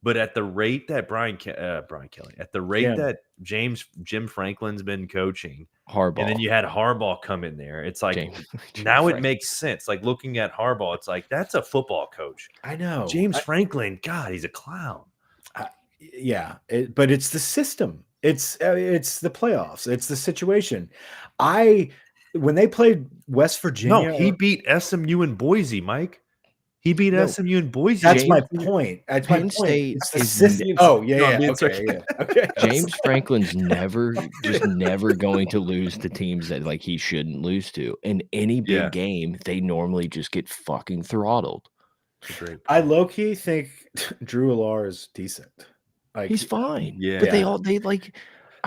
But at the rate that Brian Kelly, at the rate that Jim Franklin's been coaching, Harbaugh, and then you had Harbaugh come in there, it's like now it makes sense. Like looking at Harbaugh, it's like that's a football coach. I know James Franklin. God, he's a clown. But it's the system. It's the playoffs. It's the situation. When they played West Virginia, no, he beat SMU and Boise, Mike. He beat SMU and Boise. That's my point. That's my point. State Okay. James Franklin's never going to lose to teams that like he shouldn't lose to. In any big game, they normally just get fucking throttled. I low-key think Drew Allar is decent. Like he's fine. Yeah. But they like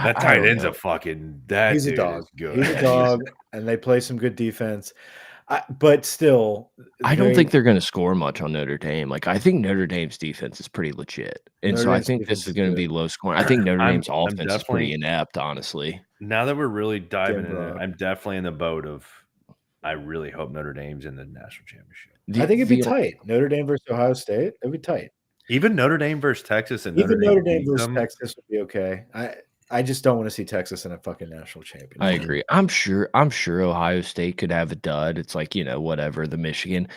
that tight end's a fucking he's a dog. Good. He's a dog, and they play some good defense. But still, I don't think they're going to score much on Notre Dame. Like, I think Notre Dame's defense is pretty legit, and so I think this is going to be low scoring. I think Notre Dame's offense is pretty inept, honestly. Now that we're really diving in, I'm definitely in the boat of. I really hope Notre Dame's in the national championship. I think it'd be tight. Notre Dame versus Ohio State, it'd be tight. Even Notre Dame versus Texas, and Notre Dame versus Texas would be okay. I just don't want to see Texas in a fucking national championship. I agree. I'm sure Ohio State could have a dud. It's like, whatever, the Michigan.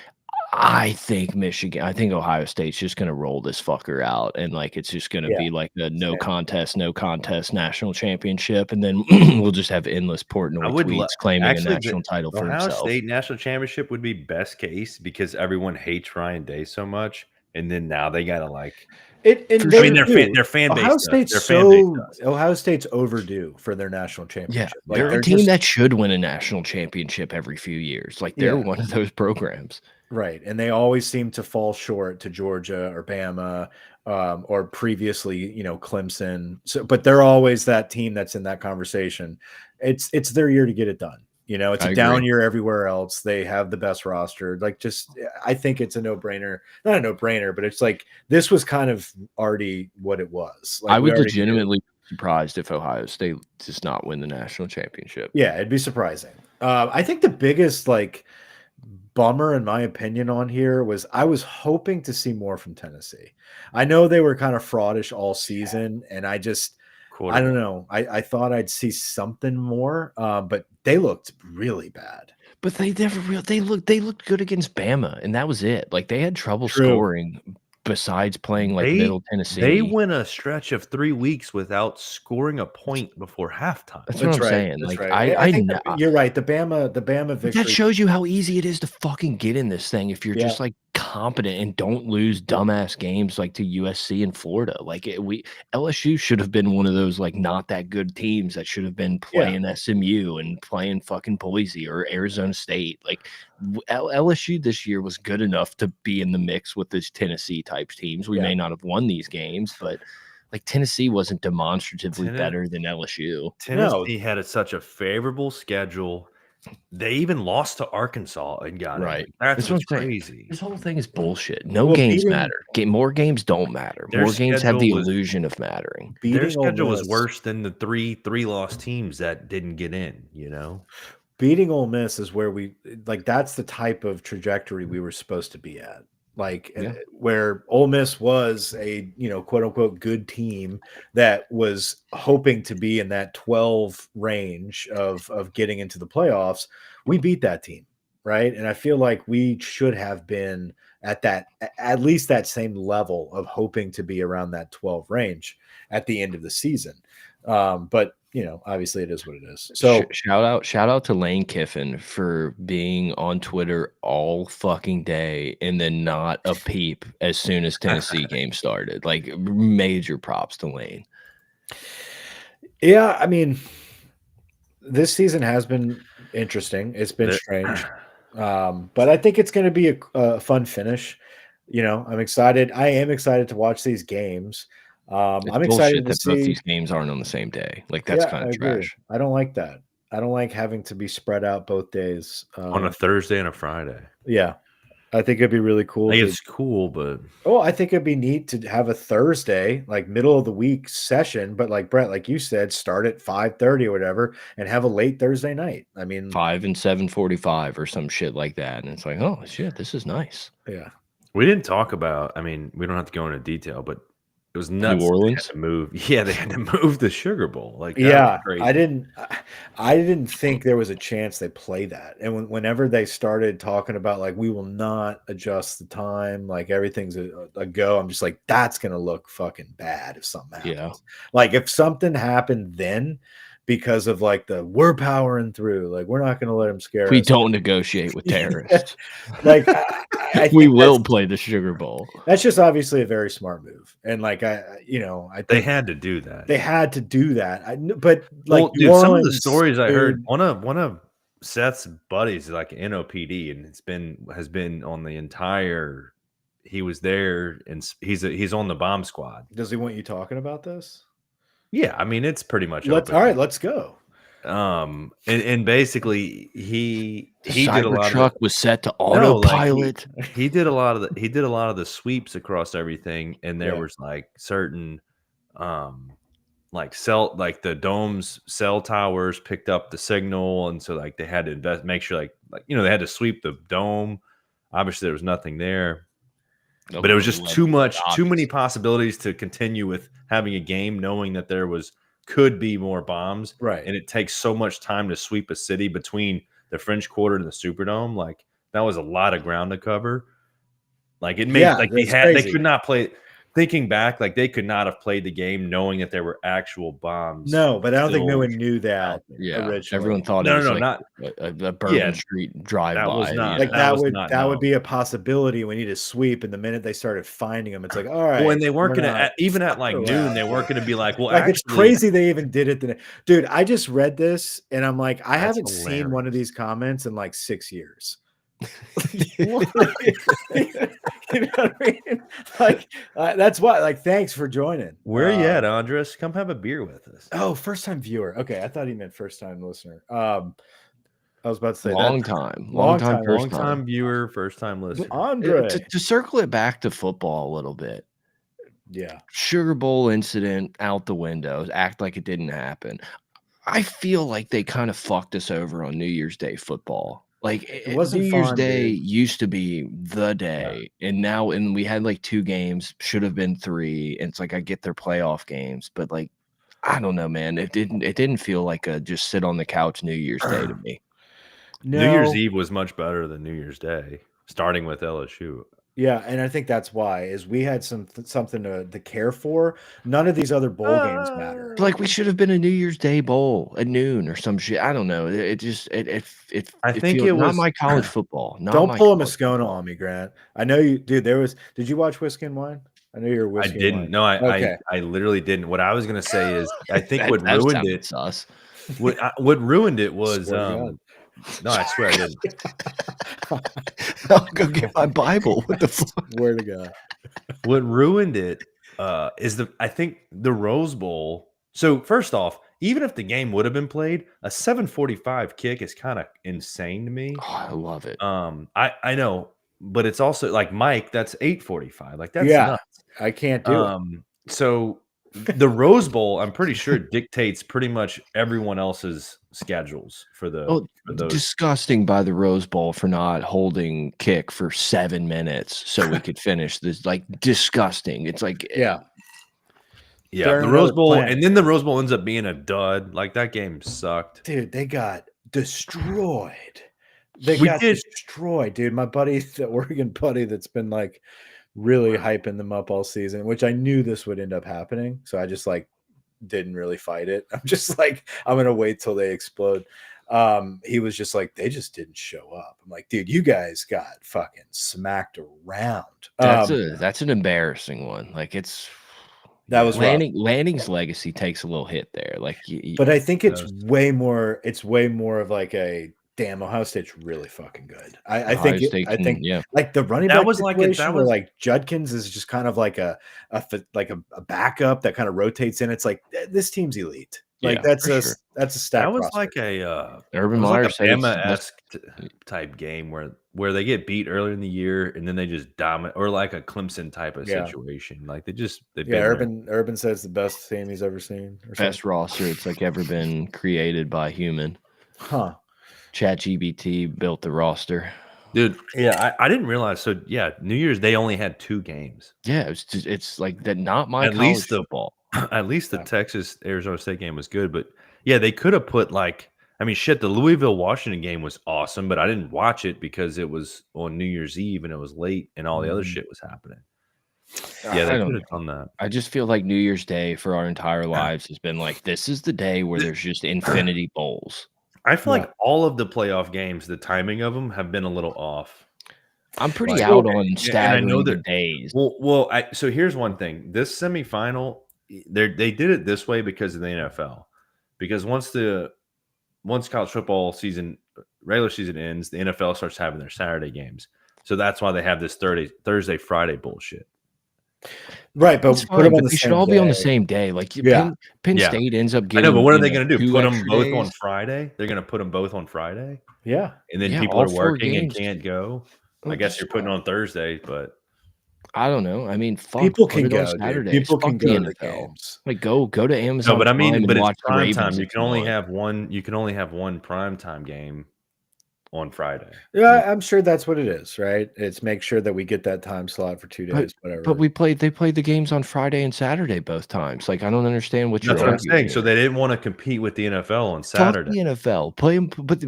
I think Ohio State's just going to roll this fucker out. And like, it's just going to be like the no contest national championship. And then we'll just have endless Portnoy tweets claiming a national title for himself. Ohio State national championship would be best case because everyone hates Ryan Day so much. And then now they got to like. Their fan base. Ohio State's overdue for their national championship. Yeah, they're a team that should win a national championship every few years. Like they're one of those programs, right? And they always seem to fall short to Georgia or Bama, or previously, Clemson. So, but they're always that team that's in that conversation. It's their year to get it done. It's a down year everywhere else. They have the best roster. Like, I think it's a no-brainer. Not a no-brainer, but it's like this was kind of already what it was. Like, I would legitimately be surprised if Ohio State does not win the national championship. Yeah, it'd be surprising. I think the biggest bummer, in my opinion, on here was I was hoping to see more from Tennessee. I know they were kind of fraudish all season, and I don't know. I thought I'd see something more, but they looked really bad. But they looked good against Bama, and that was it. Like they had trouble scoring besides playing Middle Tennessee. They went a stretch of 3 weeks without scoring a point before halftime. That's what I'm saying. That's like right. I think you're right. The Bama victory. That shows you how easy it is to fucking get in this thing if you're just like competent and don't lose dumbass games like to USC and Florida. Like LSU should have been one of those like not that good teams that should have been playing SMU and playing fucking Boise or Arizona State. Like LSU this year was good enough to be in the mix with these Tennessee type teams. We may not have won these games, but like Tennessee wasn't demonstratively better than LSU. Tennessee had such a favorable schedule. They even lost to Arkansas and got right. in. That's what's crazy. This whole thing is bullshit. No games matter. More games don't matter. More games have the illusion of mattering. Their schedule was worse than the three-loss teams that didn't get in, you know? Beating Ole Miss is where that's the type of trajectory we were supposed to be at. Like where Ole Miss was a, quote unquote good team that was hoping to be in that 12 range of getting into the playoffs. We beat that team. Right. And I feel like we should have been at least that same level of hoping to be around that 12 range at the end of the season. But obviously it is what it is. So shout out to Lane Kiffin for being on Twitter all fucking day and then not a peep as soon as Tennessee game started. Like major props to Lane. Yeah, I mean, this season has been interesting. It's been strange. But I think it's going to be a fun finish. I'm excited. I am excited to watch these games. I'm excited to see both these games aren't on the same day. Like that's kind of trash. I don't like that. I don't like having to be spread out both days on a Thursday and a Friday. Yeah, I think it'd be really cool. It's cool, but I think it'd be neat to have a Thursday, like middle of the week session. But like Brett, like you said, start at 5:30 or whatever, and have a late Thursday night. I mean, 5 and 7:45 or some shit like that, and it's like, oh shit, this is nice. Yeah, we didn't talk about. I mean, we don't have to go into detail, but it was nuts. New Orleans to move. Yeah, they had to move the Sugar Bowl. Like, I didn't think there was a chance they play that. And whenever they started talking about like we will not adjust the time, like everything's a go, I'm just like, that's gonna look fucking bad if something happens. Yeah. Like if something happened then, because of like we're powering through, like we're not going to let them scare us. We don't negotiate with terrorists. Like we will play the Sugar Bowl. That's just obviously a very smart move, and like I think they had to do that. They had to do that. But like, dude, some of the stories I heard, one of Seth's buddies, like NOPD, and has been on the entire. He was there, and he's on the bomb squad. Does he want you talking about this? Yeah, I mean it's pretty much. All right, let's go. And basically he did a lot. Cybertruck was set to autopilot. He did a lot of the sweeps across everything, and there was like certain like the dome's cell towers picked up the signal, and so like they had to make sure like they had to sweep the dome. Obviously there was nothing there. But it was just too many possibilities to continue with having a game, knowing that could be more bombs. Right. And it takes so much time to sweep a city between the French Quarter and the Superdome. Like that was a lot of ground to cover. Like it made they could not play. Thinking back, like they could not have played the game knowing that there were actual bombs. No, but I don't think no one knew that. Yeah, originally. Everyone thought it was not a Bourbon Street drive-by. That would be a possibility. We need a sweep, and the minute they started finding them, it's like, all right. When they weren't going to, even at like noon, they weren't going to be like, well, like it's crazy they even did it. Dude, I just read this, and I'm like, I haven't seen one of these comments in like 6 years. You know what I mean? Like that's why. Like, thanks for joining. Where are you at, Andres? Come have a beer with us. Oh, first time viewer. Okay, I thought he meant first time listener. I was about to say long time viewer, first time listener. Andre, to circle it back to football a little bit. Yeah, Sugar Bowl incident out the window. Act like it didn't happen. I feel like they kind of fucked us over on New Year's Day football. Like it wasn't New Year's Day used to be the day, and we had like 2 games, should have been 3. And it's like I get their playoff games, but like I don't know, man. It didn't feel like a just sit on the couch New Year's Day to me. No. New Year's Eve was much better than New Year's Day, starting with LSU. Yeah, and I think that's why is we had something to care for. None of these other bowl games matter. Like, we should have been a New Year's Day bowl at noon or some shit. I don't know. It just I it think feels it not was my college football. Not Don't my pull a college Moscona football. on me, Grant. I know you, dude. Did you watch Whiskey and Wine? I know you're a I Whiskey and didn't. Wine. No, Okay. I literally didn't. What I was gonna say is, I think That what that ruined sounded it. sus. What ruined it was Swear to God. no, I swear I didn't. I'll go get my Bible. What the fuck? Swear to God. What ruined it is I think the Rose Bowl. So first off, even if the game would have been played, a 7:45 kick is kind of insane to me. Oh, I love it. I know, but it's also like Mike, that's 8:45. Like that's Yeah, nuts. I can't do it. So the Rose Bowl, I'm pretty sure dictates pretty much everyone else's schedules for Oh, those. disgusting by the Rose Bowl for not holding kick for 7 minutes so we could finish this. Like, disgusting. It's like, Yeah. Yeah, They're the in Rose another Bowl, planet. and then the Rose Bowl ends up being a dud. Like that game sucked. Dude, they got destroyed. They We got did. destroyed, dude. My buddy, the Oregon buddy that's been like really hyping them up all season, which I knew this would end up happening. So I just like didn't really fight it. I'm just like, I'm gonna wait till they explode. He was just like, they just didn't show up. I'm like, dude, you guys got fucking smacked around. that's an embarrassing one. Like, it's That was rough. Lanning's legacy takes a little hit there. Like, But I think it's way more of like a damn, Ohio State's really fucking good. I think yeah. like the running That back was like situation where like Judkins is just kind of like a backup that kind of rotates in. It's like this team's elite. Like Yeah, that's for a sure. that's a stat. That was roster. like a Urban it was Meyer like a said it's the best. Bama-esque type game where they get beat earlier in the year and then they just dominate, or like a Clemson type of situation. Like they've been there. Urban says the best team he's ever seen. Or Best roster it's like ever been created by human. Huh. ChatGPT built the roster. Dude, yeah, I didn't realize. So yeah, New Year's they only had 2 games. Yeah, it's like that. Not my At college least football. At least the Texas Arizona State game was good, but yeah, they could have put like, I mean, shit, the Louisville Washington game was awesome, but I didn't watch it because it was on New Year's Eve and it was late and all the other shit was happening. Yeah, they could have done that. I just feel like New Year's Day for our entire lives has been like, this is the day where there's just infinity bowls. I feel like all of the playoff games, the timing of them have been a little off. I'm pretty out on staggering I know the days. Well, so here's one thing. This semifinal, they did it this way because of the NFL. Because once college football season, regular season ends, the NFL starts having their Saturday games. So that's why they have this Thursday, Friday bullshit. Right, but put them on they should all be on the same day. Like, Penn State ends up getting. I know, but what are they going to do? Put them both days? on Friday? They're going to put them both on Friday? Yeah, and then people are working and can't go. I guess you're putting on Thursday, but I don't know. I mean, fuck, people can go. Saturday. People can go to the games. Like, go to Amazon. No, but I mean, but watch it's prime time. You can only have one. You can only have one prime time game on Friday. Yeah, I'm sure that's what it is, right? It's make sure that we get that time slot for 2 days, whatever. But they played the games on Friday and Saturday both times. Like, I don't understand what That's you're what I'm saying. here. So they didn't want to compete with the NFL on Saturday. Fuck the NFL, play them, but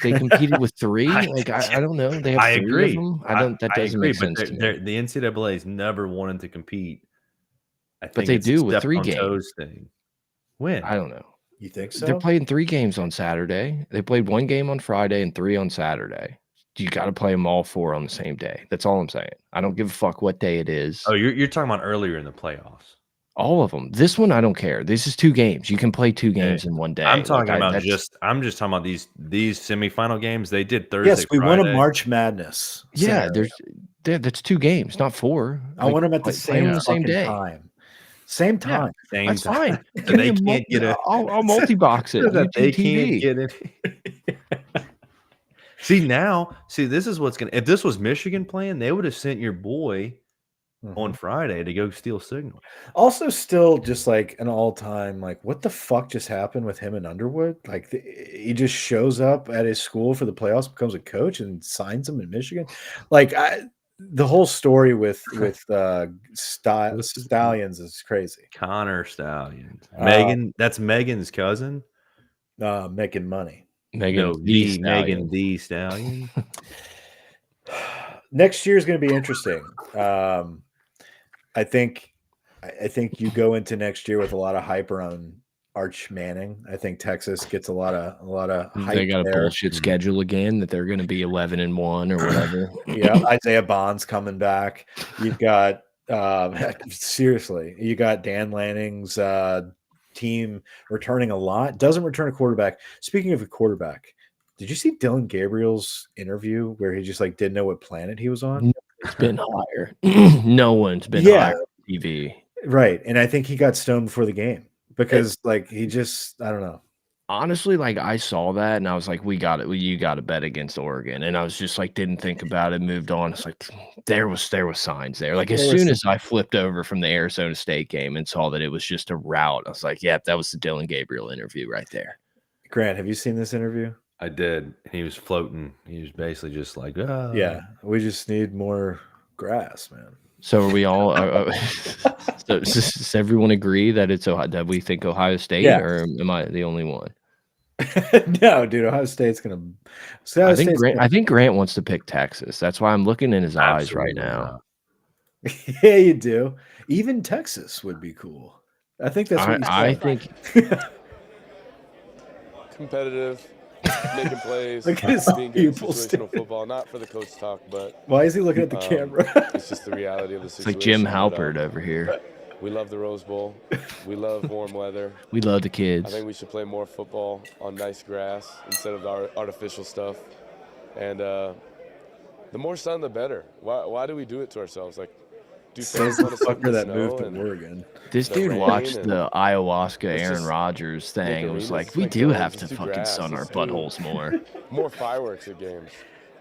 they competed with 3. Like, I don't know. They have 3 agree. of them. That doesn't make sense to me. The NCAA's never wanted to compete. I think but they do with 3 games. games. When? I don't know. You think so? They're playing 3 games on Saturday. They played 1 game on Friday and 3 on Saturday. You got to play them all 4 on the same day. That's all I'm saying. I don't give a fuck what day it is. Oh, you're talking about earlier in the playoffs. All of them. This one, I don't care. This is 2 games. You can play 2 games in one day. I'm talking about I'm just talking about these semifinal games. They did Thursday. Yes, we Friday. won a March Madness. Yeah, that's 2 games, not 4. I want them at the same day. Same time. Yeah, that's fine. So they can't get it. I'll multi-box it. That they can't get it. See, this is what's gonna. If this was Michigan playing, they would have sent your boy on Friday to go steal signal. Also, still just like an all-time, like, what the fuck just happened with him and Underwood? Like, he just shows up at his school for the playoffs, becomes a coach, and signs him in Michigan. Like, the whole story with Stallions is crazy. Connor Stallions. Megan, that's Megan's cousin. Making money. Megan the Stallion. next year is going to be interesting. I think you go into next year with a lot of hype around Arch Manning. I think Texas gets a lot of hype. They got a there. bullshit schedule again that they're going to be 11-1 or whatever. Yeah, Isaiah Bond's coming back. You've got seriously, you got Dan Lanning's team returning a lot. Doesn't return a quarterback. Speaking of a quarterback, did you see Dylan Gabriel's interview where he just like didn't know what planet he was on? It's been higher. No one's been higher on TV. Right. And I think he got stoned before the game because like he just, I don't know. Honestly, like I saw that and I was like, you got to bet against Oregon. And I was just like, didn't think about it, moved on. It's like there was signs there. Like as soon as I flipped over from the Arizona State game and saw that it was just a rout, I was like, yeah, that was the Dylan Gabriel interview right there. Grant, have you seen this interview? I did. He was floating. He was basically just like, oh. Yeah, we just need more grass, man. So are we all? So does everyone agree that it's that we think Ohio State, or am I the only one? No, dude. Ohio State's gonna. I think Grant wants to pick Texas. That's why I'm looking in his eyes right now. Yeah, you do. Even Texas would be cool. I think that's what I think. Competitive. Making plays, look at his being good situational football. Not for the coach talk, but why is he looking at the camera? It's just the reality of the situation. It's like Jim Halpert over here. We love the Rose Bowl. We love warm weather. We love the kids. I think we should play more football on nice grass instead of our artificial stuff. And the more sun, the better. Why do we do it to ourselves? Like, do fans want to sit in the that snow moved to and Oregon? This dude watched the ayahuasca Aaron Rodgers thing and was like, we do have to fucking sun our buttholes more. More fireworks at games.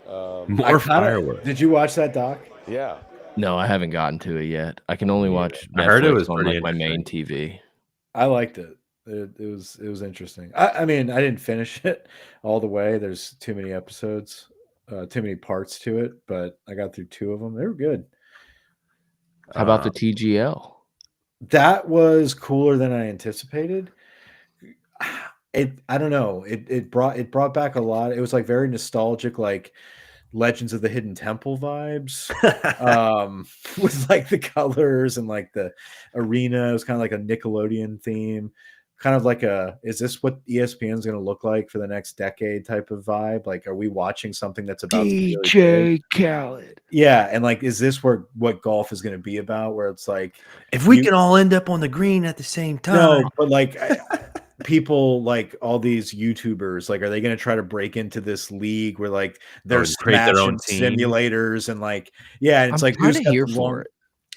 More fireworks. Did you watch that doc? Yeah. No, I haven't gotten to it yet. I can only watch Netflix I heard it was on pretty like my main TV. I liked it. It was interesting. I mean, I didn't finish it all the way. There's too many episodes, too many parts to it, but I got through 2 of them. They were good. How about the TGL? That was cooler than I anticipated. I don't know. It brought back a lot. It was like very nostalgic, like Legends of the Hidden Temple vibes. With like the colors and like the arena. It was kind of like a Nickelodeon theme. Kind of like is this what ESPN is going to look like for the next decade type of vibe? Like, are we watching something that's about DJ Khaled? Yeah, and like, is this what golf is going to be about? Where it's like, if we can all end up on the green at the same time. No, but like people like all these YouTubers, like, are they going to try to break into this league where like they're create their own simulators and like, yeah, and it's I'm like who's here for it.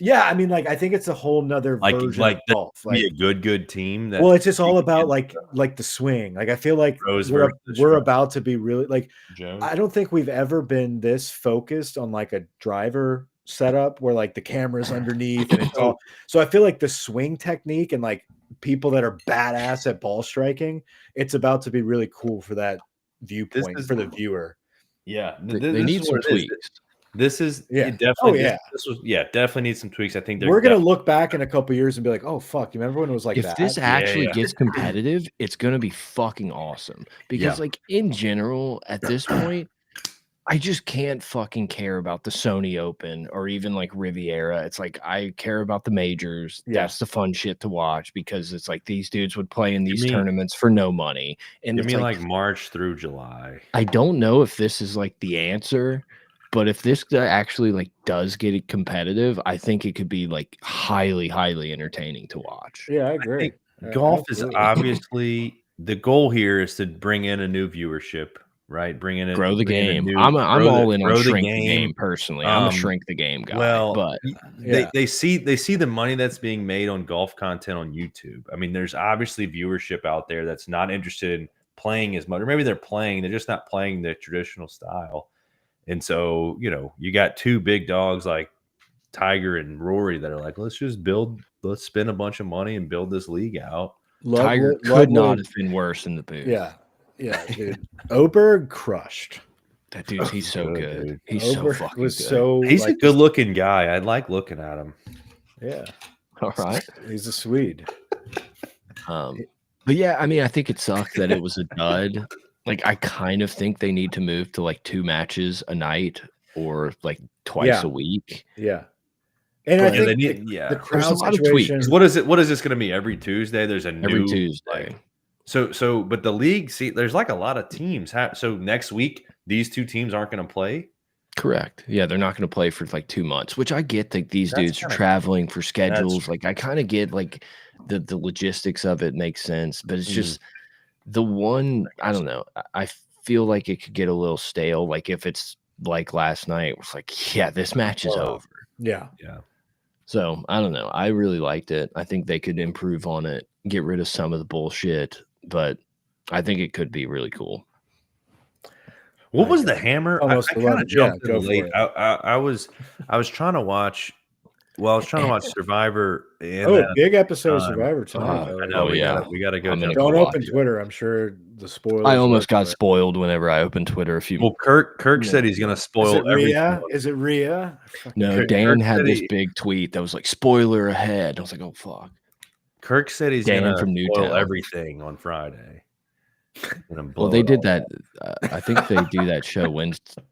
Yeah, I mean, like, I think it's a whole nother version of golf. Like, be a good team. Well, it's just all about like the swing. Like, I feel like we're about to be really like. Jones. I don't think we've ever been this focused on like a driver setup where like the camera's underneath and it's all. So I feel like the swing technique and like people that are badass at ball striking, it's about to be really cool for that viewpoint for the viewer. Yeah, they need some tweaks. This is definitely. Oh yeah, this was definitely needs some tweaks. I think we're gonna look back in a couple years and be like, oh fuck, you remember when it was like if that? This actually gets competitive, it's gonna be fucking awesome. Because like in general, at this point, I just can't fucking care about the Sony Open or even like Riviera. It's like I care about the majors. Yeah. That's the fun shit to watch because it's like these dudes would play in these tournaments for no money. And give me like March through July. I don't know if this is like the answer. But if this actually like does get it competitive, I think it could be like highly, highly entertaining to watch. Yeah, I agree. Golf is obviously the goal here is to bring in a new viewership, right? Bring in grow the game. I'm all in on shrink the game personally. I'm a shrink the game guy. Well, but they see the money that's being made on golf content on YouTube. I mean, there's obviously viewership out there that's not interested in playing as much, or maybe they're just not playing the traditional style. And so, you got 2 big dogs like Tiger and Rory that are like, let's spend a bunch of money and build this league out. Tiger could not have been worse in the booth. Yeah, dude. Oberg crushed. That dude, he's so good. Dude. He's so fucking good. He's a good-looking guy. I like looking at him. Yeah. All right. He's a Swede. But yeah, I mean, I think it sucked that it was a dud. Like, I kind of think they need to move to like 2 matches a night or like twice Yeah. a week. Yeah. And But I Yeah, they think need the yeah. There's a crowd lot of situation. tweaks. What is it? What is this going to be every Tuesday? There's a Every new Tuesday. like so. But the league, see, there's like a lot of teams. So next week, these two teams aren't going to play. Correct. Yeah, they're not going to play for like 2 months, which I get that these That's dudes are kinda- traveling for schedules. true. Like I kind of get like the logistics of it makes sense, but it's Mhm. just the one I don't know. I feel like it could get a little stale. Like if it's like last night, it's like, yeah, this match is over. Yeah. Yeah. So I don't know. I really liked it. I think they could improve on it, get rid of some of the bullshit, but I think it could be really cool. What was the hammer? I Almost kind 11. of jumped Yeah, in go late. for it. I was trying to watch. Well, I was trying to watch Survivor. And Oh, big episode of time. Survivor tonight. I I know we yeah. gotta go. I'm gonna jump go Don't in. watch open it. Twitter. I'm sure the spoilers. I are almost got everywhere. spoiled whenever I opened Twitter a few. Well, Kirk said he's gonna Is spoil it everything. Rhea? Is it Rhea? No, Kirk Dan had said this he- big tweet that was like spoiler ahead. I was like, oh fuck. Kirk said he's Dan gonna from spoil Newtown. everything on Friday. Well, they did that. I think they do that show Wednesday.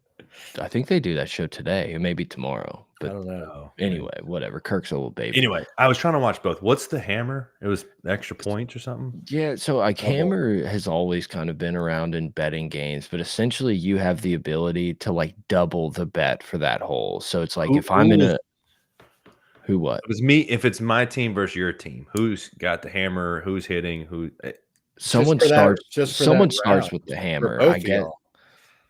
I think they do that show today. It may be tomorrow. I But don't know. anyway, whatever. Kirk's a little baby. Anyway, I was trying to watch both. What's the hammer? It was extra points or something. Yeah, so like Double. Hammer has always kind of been around in betting games, but essentially you have the ability to like double the bet for that hole. So it's like if I'm in a who what? It was me. If it's my team versus your team, who's got the hammer? Who's hitting? Who? Someone for that- starts just for someone that starts round, with the for hammer. both I of get y'all.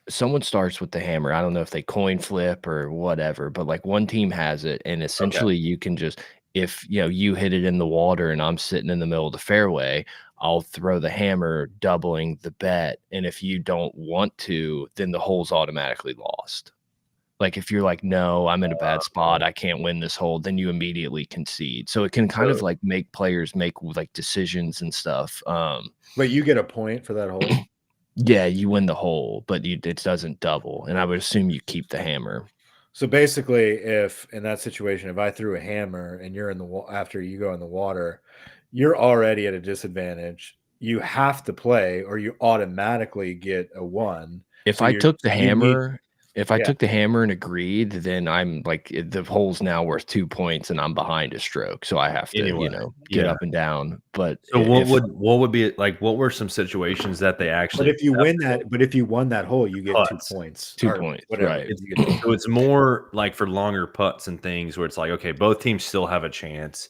someone starts with the hammer. I don't know if they coin flip or whatever, but like one team has it, and essentially you can just if you hit it in the water and I'm sitting in the middle of the fairway, I'll throw the hammer, doubling the bet. And if you don't want to, then the hole's automatically lost. Like if you're like, no, I'm in a bad spot, I can't win this hole, then you immediately concede. So it can kind of like make players make like decisions and stuff. But you get a point for that hole. Yeah, you win the hole, but it doesn't double. And I would assume you keep the hammer. So basically, if in that situation, if I threw a hammer and you're in the after you go in the water, you're already at a disadvantage. You have to play, or you automatically get a 1. If So I you're- took the you need- hammer, if I Yeah. took the hammer and agreed, then I'm like the hole's now worth 2 points and I'm behind a stroke, so I have to Anyway, get yeah. up and down. But So if, what would be like? What were some situations that they actually? But if you won that hole, you get Putts. 2 points. 2 or points, whatever. right? You get So it's more like for longer putts and things where it's like, okay, both teams still have a chance.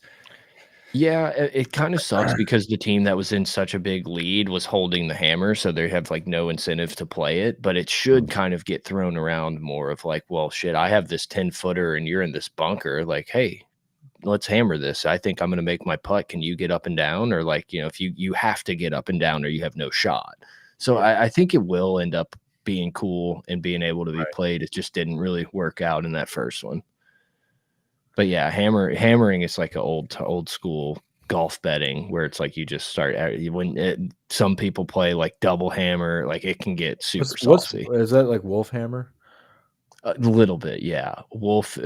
Yeah, it kind of sucks because the team that was in such a big lead was holding the hammer, so they have like no incentive to play it. But it should kind of get thrown around more of like, well, shit, I have this 10-footer and you're in this bunker. Like, hey, let's hammer this. I think I'm going to make my putt. Can you get up and down? Or like, if you have to get up and down or you have no shot. So I think it will end up being cool and being able to be played. It just didn't really work out in that first one. But yeah, hammering is like an old school golf betting where it's like you just start some people play like double hammer, like it can get super saucy. Is that like Wolf Hammer? A little bit, yeah. Wolf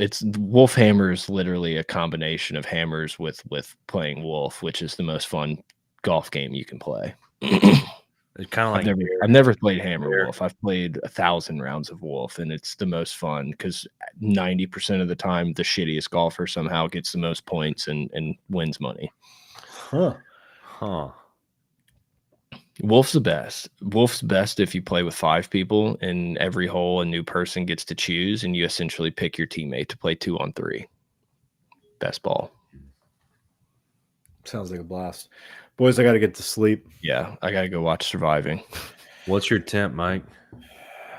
hammer is literally a combination of hammers with playing wolf, which is the most fun golf game you can play. It's kind of like I've never played hammer wolf. I've played 1,000 rounds of wolf, and it's the most fun because 90% of the time the shittiest golfer somehow gets the most points and wins money. Huh. Wolf's the best. Wolf's best if you play with 5 people, and every hole a new person gets to choose, and you essentially pick your teammate to play 2-on-3. Best ball. Sounds like a blast. Boys, I got to get to sleep. Yeah, I gotta go watch Surviving. What's your temp, Mike?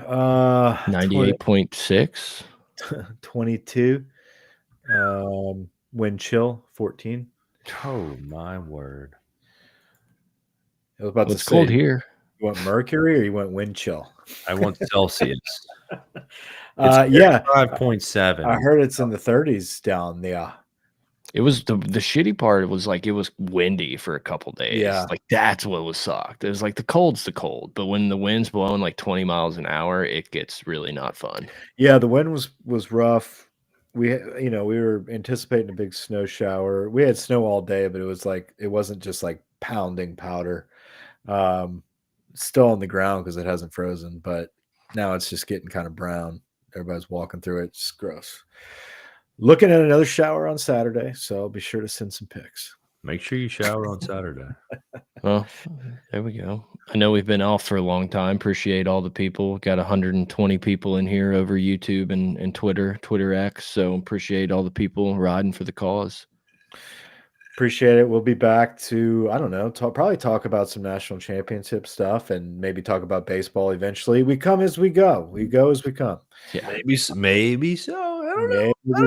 98.6. 22. Wind chill 14. Oh my word! I was about It's to cold say, here. you want mercury or you want wind chill? I want Celsius. Yeah, 5.7. I heard it's in the 30s down there. It was the shitty part was like it was windy for a couple days. Yeah. Like that's what was sucked. It was like the cold's the cold, but when the wind's blowing like 20 miles an hour, it gets really not fun. Yeah, the wind was rough. We were anticipating a big snow shower. We had snow all day, but it wasn't just like pounding powder. Still on the ground because it hasn't frozen, but now it's just getting kind of brown. Everybody's walking through it. It's gross. Looking at another shower on Saturday, so I'll be sure to send some pics. Make sure you shower on Saturday. Well, there we go. I know we've been off for a long time. Appreciate all the people. Got 120 people in here over YouTube and Twitter X. So appreciate all the people riding for the cause. Appreciate it. We'll be back to, I don't know, probably talk about some national championship stuff and maybe talk about baseball eventually. We come as we go. We go as we come. Yeah. Maybe so. I don't know. Maybe